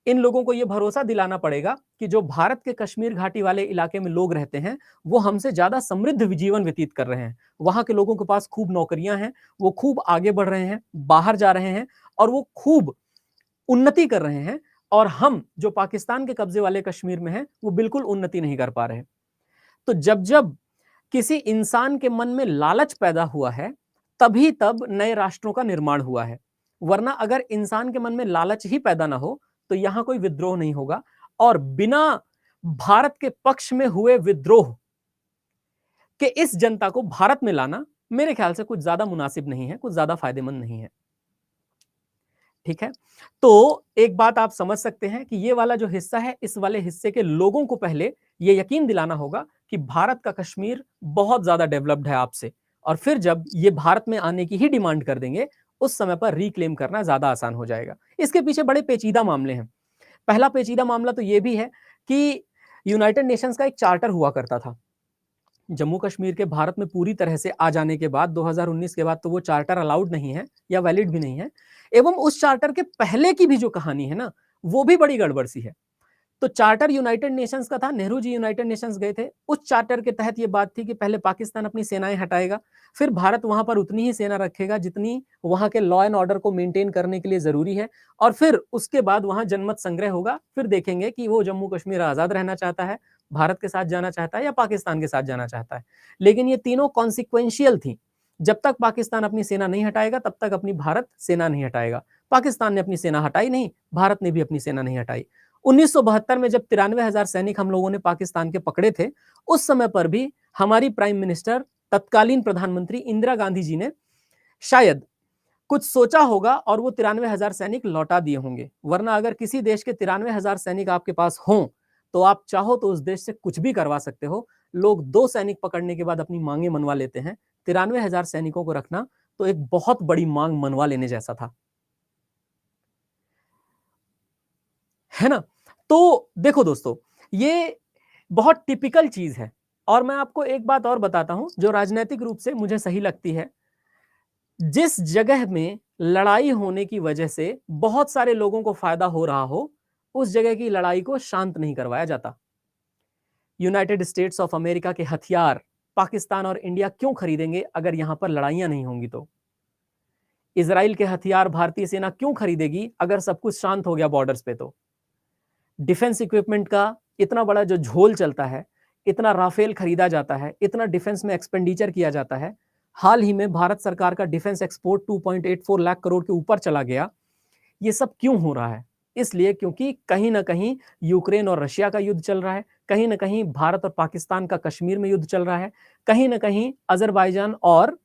इन लोगों को यह भरोसा दिलाना पड़ेगा कि जो भारत के कश्मीर घाटी वाले इलाके में लोग रहते हैं वो हमसे ज्यादा समृद्ध जीवन व्यतीत कर रहे हैं। वहां के लोगों के पास खूब नौकरियां हैं, वो खूब आगे बढ़ रहे हैं, बाहर जा रहे हैं और वो खूब उन्नति कर रहे हैं। और हम जो पाकिस्तान के कब्जे वाले कश्मीर में हैं वो बिल्कुल उन्नति नहीं कर पा रहे। तो जब जब किसी इंसान के मन में लालच पैदा हुआ है, तभी तब नए राष्ट्रों का निर्माण हुआ है। वरना अगर इंसान के मन में लालच ही पैदा ना हो तो यहां कोई विद्रोह नहीं होगा। और बिना भारत के पक्ष में हुए विद्रोह के इस जनता को भारत में लाना मेरे ख्याल से कुछ ज्यादा मुनासिब नहीं है, कुछ ज्यादा फायदेमंद नहीं है। ठीक है, तो एक बात आप समझ सकते हैं कि ये वाला जो हिस्सा है, इस वाले हिस्से के लोगों को पहले ये यकीन दिलाना होगा कि भारत का कश्मीर बहुत ज्यादा डेवलप्ड है आपसे, और फिर जब ये भारत में आने की ही डिमांड कर देंगे उस समय पर रिक्लेम करना ज्यादा आसान हो जाएगा। इसके पीछे बड़े पेचीदा मामले हैं। पहला पेचीदा मामला तो ये भी है कि यूनाइटेड नेशंस का एक चार्टर हुआ करता था। जम्मू कश्मीर के भारत में पूरी तरह से आ जाने के बाद 2019 के बाद तो वो चार्टर अलाउड नहीं है या वैलिड भी नहीं है। एवं उस चार्टर के पहले की भी जो कहानी है ना, वो भी बड़ी गड़बड़ सी है। तो चार्टर यूनाइटेड नेशंस का था, नेहरू जी यूनाइटेड नेशंस गए थे, उस चार्टर के तहत ये बात थी कि पहले पाकिस्तान अपनी सेनाएं हटाएगा, फिर भारत वहां पर उतनी ही सेना रखेगा जितनी वहां के लॉ एंड ऑर्डर को मेंटेन करने के लिए जरूरी है, और फिर उसके बाद वहां जनमत संग्रह होगा, फिर देखेंगे कि वो जम्मू कश्मीर आजाद रहना चाहता है, भारत के साथ जाना चाहता है या पाकिस्तान के साथ जाना चाहता है। लेकिन ये तीनों कॉन्सिक्वेंशियल थी, जब तक पाकिस्तान अपनी सेना नहीं हटाएगा तब तक अपनी भारत सेना नहीं हटाएगा। पाकिस्तान ने अपनी सेना हटाई नहीं, भारत ने भी अपनी सेना नहीं हटाई। 1972 में जब 93,000 सैनिक हम लोगों ने पाकिस्तान के पकड़े थे, उस समय पर भी हमारी प्राइम मिनिस्टर, तत्कालीन प्रधानमंत्री इंदिरा गांधी जी ने शायद कुछ सोचा होगा और वो 93,000 सैनिक लौटा दिए होंगे। वरना अगर किसी देश के 93,000 सैनिक आपके पास हों तो आप चाहो तो उस देश से कुछ भी करवा सकते हो। लोग 2 सैनिक पकड़ने के बाद अपनी मांगे मनवा लेते हैं, 93,000 सैनिकों को रखना तो एक बहुत बड़ी मांग मनवा लेने जैसा था, है ना। तो देखो दोस्तों, ये बहुत टिपिकल चीज है। और मैं आपको एक बात और बताता हूं जो राजनीतिक रूप से मुझे सही लगती है। जिस जगह में लड़ाई होने की वजह से बहुत सारे लोगों को फायदा हो रहा हो, उस जगह की लड़ाई को शांत नहीं करवाया जाता। यूनाइटेड स्टेट्स ऑफ अमेरिका के हथियार पाकिस्तान और इंडिया क्यों खरीदेंगे अगर यहां पर लड़ाइयां नहीं होंगी तो? इजराइल के हथियार भारतीय सेना क्यों खरीदेगी अगर सब कुछ शांत हो गया बॉर्डर्स पे तो? डिफेंस इक्विपमेंट का इतना बड़ा जो झोल चलता है, इतना राफेल खरीदा जाता है, इतना डिफेंस में एक्सपेंडिचर किया जाता है। हाल ही में भारत सरकार का डिफेंस एक्सपोर्ट 2.84 लाख करोड़ के ऊपर चला गया। ये सब क्यों हो रहा है? इसलिए क्योंकि कहीं ना कहीं यूक्रेन और रशिया का युद्ध चल रहा है, कहीं ना कहीं भारत और पाकिस्तान का कश्मीर में युद्ध चल रहा है, कहीं ना कहीं अजरबैजान और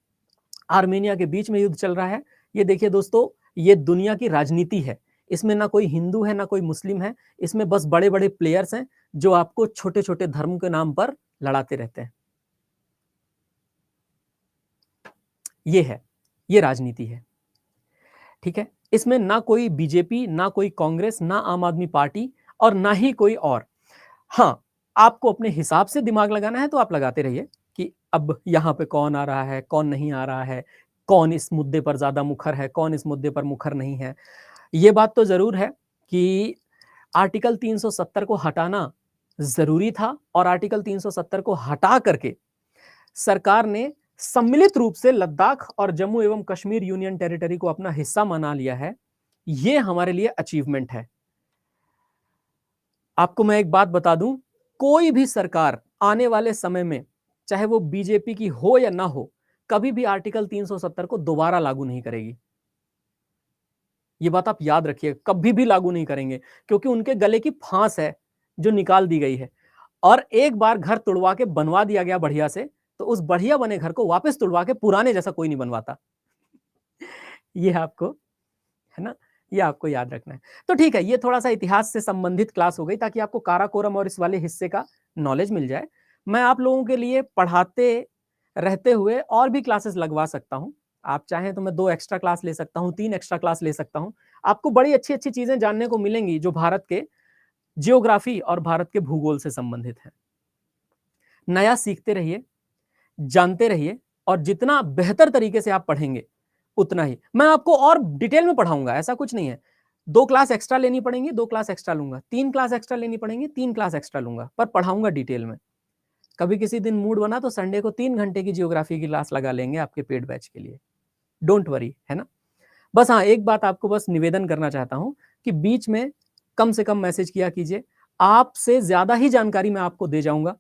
आर्मेनिया के बीच में युद्ध चल रहा है। ये देखिए दोस्तों, ये दुनिया की राजनीति है। इसमें ना कोई हिंदू है ना कोई मुस्लिम है, इसमें बस बड़े बड़े प्लेयर्स हैं जो आपको छोटे छोटे धर्म के नाम पर लड़ाते रहते हैं। ये है, ये राजनीति है, ठीक है। इसमें ना कोई बीजेपी, ना कोई कांग्रेस, ना आम आदमी पार्टी और ना ही कोई और। हाँ, आपको अपने हिसाब से दिमाग लगाना है तो आप लगाते रहिए कि अब यहां पे कौन आ रहा है, कौन नहीं आ रहा है, कौन इस मुद्दे पर ज्यादा मुखर है, कौन इस मुद्दे पर मुखर नहीं है। ये बात तो जरूर है कि आर्टिकल 370 को हटाना जरूरी था, और आर्टिकल 370 को हटा करके सरकार ने सम्मिलित रूप से लद्दाख और जम्मू एवं कश्मीर यूनियन टेरिटरी को अपना हिस्सा बना लिया है। यह हमारे लिए अचीवमेंट है। आपको मैं एक बात बता दूं, कोई भी सरकार आने वाले समय में, चाहे वो बीजेपी की हो या ना हो, कभी भी आर्टिकल 370 को दोबारा लागू नहीं करेगी। ये बात आप याद रखिए, कभी भी लागू नहीं करेंगे, क्योंकि उनके गले की फांस है जो निकाल दी गई है। और एक बार घर तुड़वा के बनवा दिया गया बढ़िया से, तो उस बढ़िया बने घर को वापस तुड़वा के पुराने जैसा कोई नहीं बनवाता। ये आपको, है ना, ये आपको याद रखना है। तो ठीक है, ये थोड़ा सा इतिहास से संबंधित क्लास हो गई ताकि आपको काराकोरम और इस वाले हिस्से का नॉलेज मिल जाए। मैं आप लोगों के लिए पढ़ाते रहते हुए और भी क्लासेस लगवा सकता हूं। आप चाहें तो मैं 2 एक्स्ट्रा क्लास ले सकता हूं, 3 एक्स्ट्रा क्लास ले सकता हूं। आपको बड़ी अच्छी अच्छी चीजें जानने को मिलेंगी जो भारत के जियोग्राफी और भारत के भूगोल से संबंधित है। नया सीखते रहिए, जानते रहिए, और जितना बेहतर तरीके से आप पढ़ेंगे उतना ही मैं आपको और डिटेल में पढ़ाऊंगा। ऐसा कुछ नहीं है, 2 क्लास एक्स्ट्रा लेनी पड़ेंगी, 2 क्लास एक्स्ट्रा लूंगा, 3 क्लास एक्स्ट्रा लेनी पड़ेंगी, 3 क्लास एक्स्ट्रा लूंगा, पर पढ़ाऊंगा डिटेल में। कभी किसी दिन मूड बना तो संडे को 3 घंटे की जियोग्राफी की क्लास लगा लेंगे आपके पेड बैच के लिए। डोंट वरी, है ना। बस हाँ, एक बात आपको बस निवेदन करना चाहता हूं कि बीच में कम से कम मैसेज किया कीजिए, आपसे ज्यादा ही जानकारी मैं आपको दे जाऊंगा।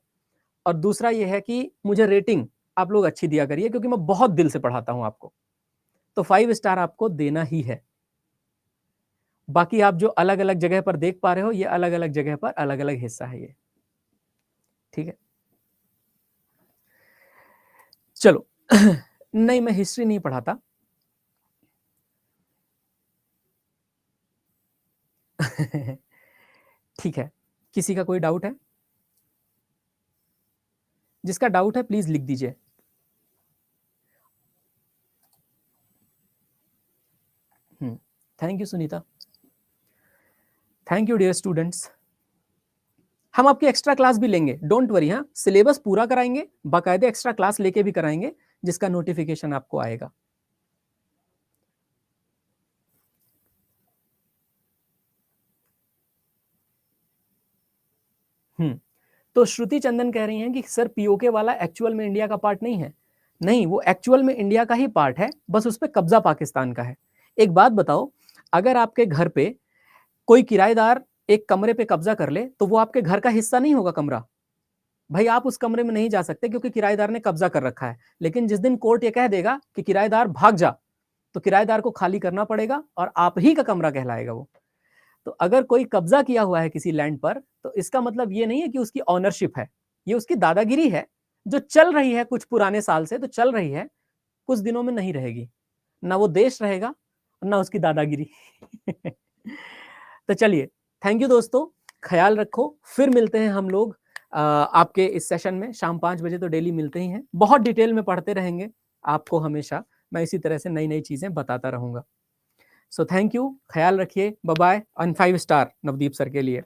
और दूसरा यह है कि मुझे रेटिंग आप लोग अच्छी दिया करिए, क्योंकि मैं बहुत दिल से पढ़ाता हूं आपको, तो 5 स्टार आपको देना ही है। बाकी आप जो अलग अलग जगह पर देख पा रहे हो, ये अलग अलग जगह पर अलग अलग हिस्सा है ये, ठीक है। चलो नहीं, मैं हिस्ट्री नहीं पढ़ाता। ठीक है, किसी का कोई डाउट है? जिसका डाउट है प्लीज लिख दीजिए। Thank you Sunita, thank you dear students. हम आपकी एक्स्ट्रा क्लास भी लेंगे, डोंट वरी। हाँ, सिलेबस पूरा कराएंगे, बाकायदे एक्स्ट्रा क्लास लेके भी कराएंगे, जिसका नोटिफिकेशन आपको आएगा। तो श्रुति चंदन कह रही हैं कि सर पीओके वाला एक्चुअल में इंडिया का पार्ट नहीं है। नहीं, वो एक्चुअल में इंडिया का ही पार्ट है, बस उस पर कब्जा पाकिस्तान का है। एक बात बताओ, अगर आपके घर पे कोई किराएदार एक कमरे पे कब्जा कर ले तो वो आपके घर का हिस्सा नहीं होगा कमरा? भाई आप उस कमरे में नहीं जा सकते क्योंकि किराएदार ने कब्जा कर रखा है। लेकिन जिस दिन कोर्ट ये कह देगा कि किराएदार भाग जा, तो किराएदार को खाली करना पड़ेगा और आप ही का कमरा कहलाएगा वो। तो अगर कोई कब्जा किया हुआ है किसी लैंड पर, तो इसका मतलब ये नहीं है कि उसकी ऑनरशिप है, ये उसकी दादागिरी है जो चल रही है कुछ पुराने साल से, तो चल रही है, कुछ दिनों में नहीं रहेगी। ना वो देश रहेगा ना उसकी दादागिरी। तो चलिए, थैंक यू दोस्तों, ख्याल रखो, फिर मिलते हैं हम लोग आपके इस सेशन में शाम 5 बजे, तो डेली मिलते ही हैं, बहुत डिटेल में पढ़ते रहेंगे आपको, हमेशा मैं इसी तरह से नई नई चीजें बताता रहूंगा। सो थैंक यू, ख्याल रखिए, बाय बाय, और 5 स्टार नवदीप सर के लिए।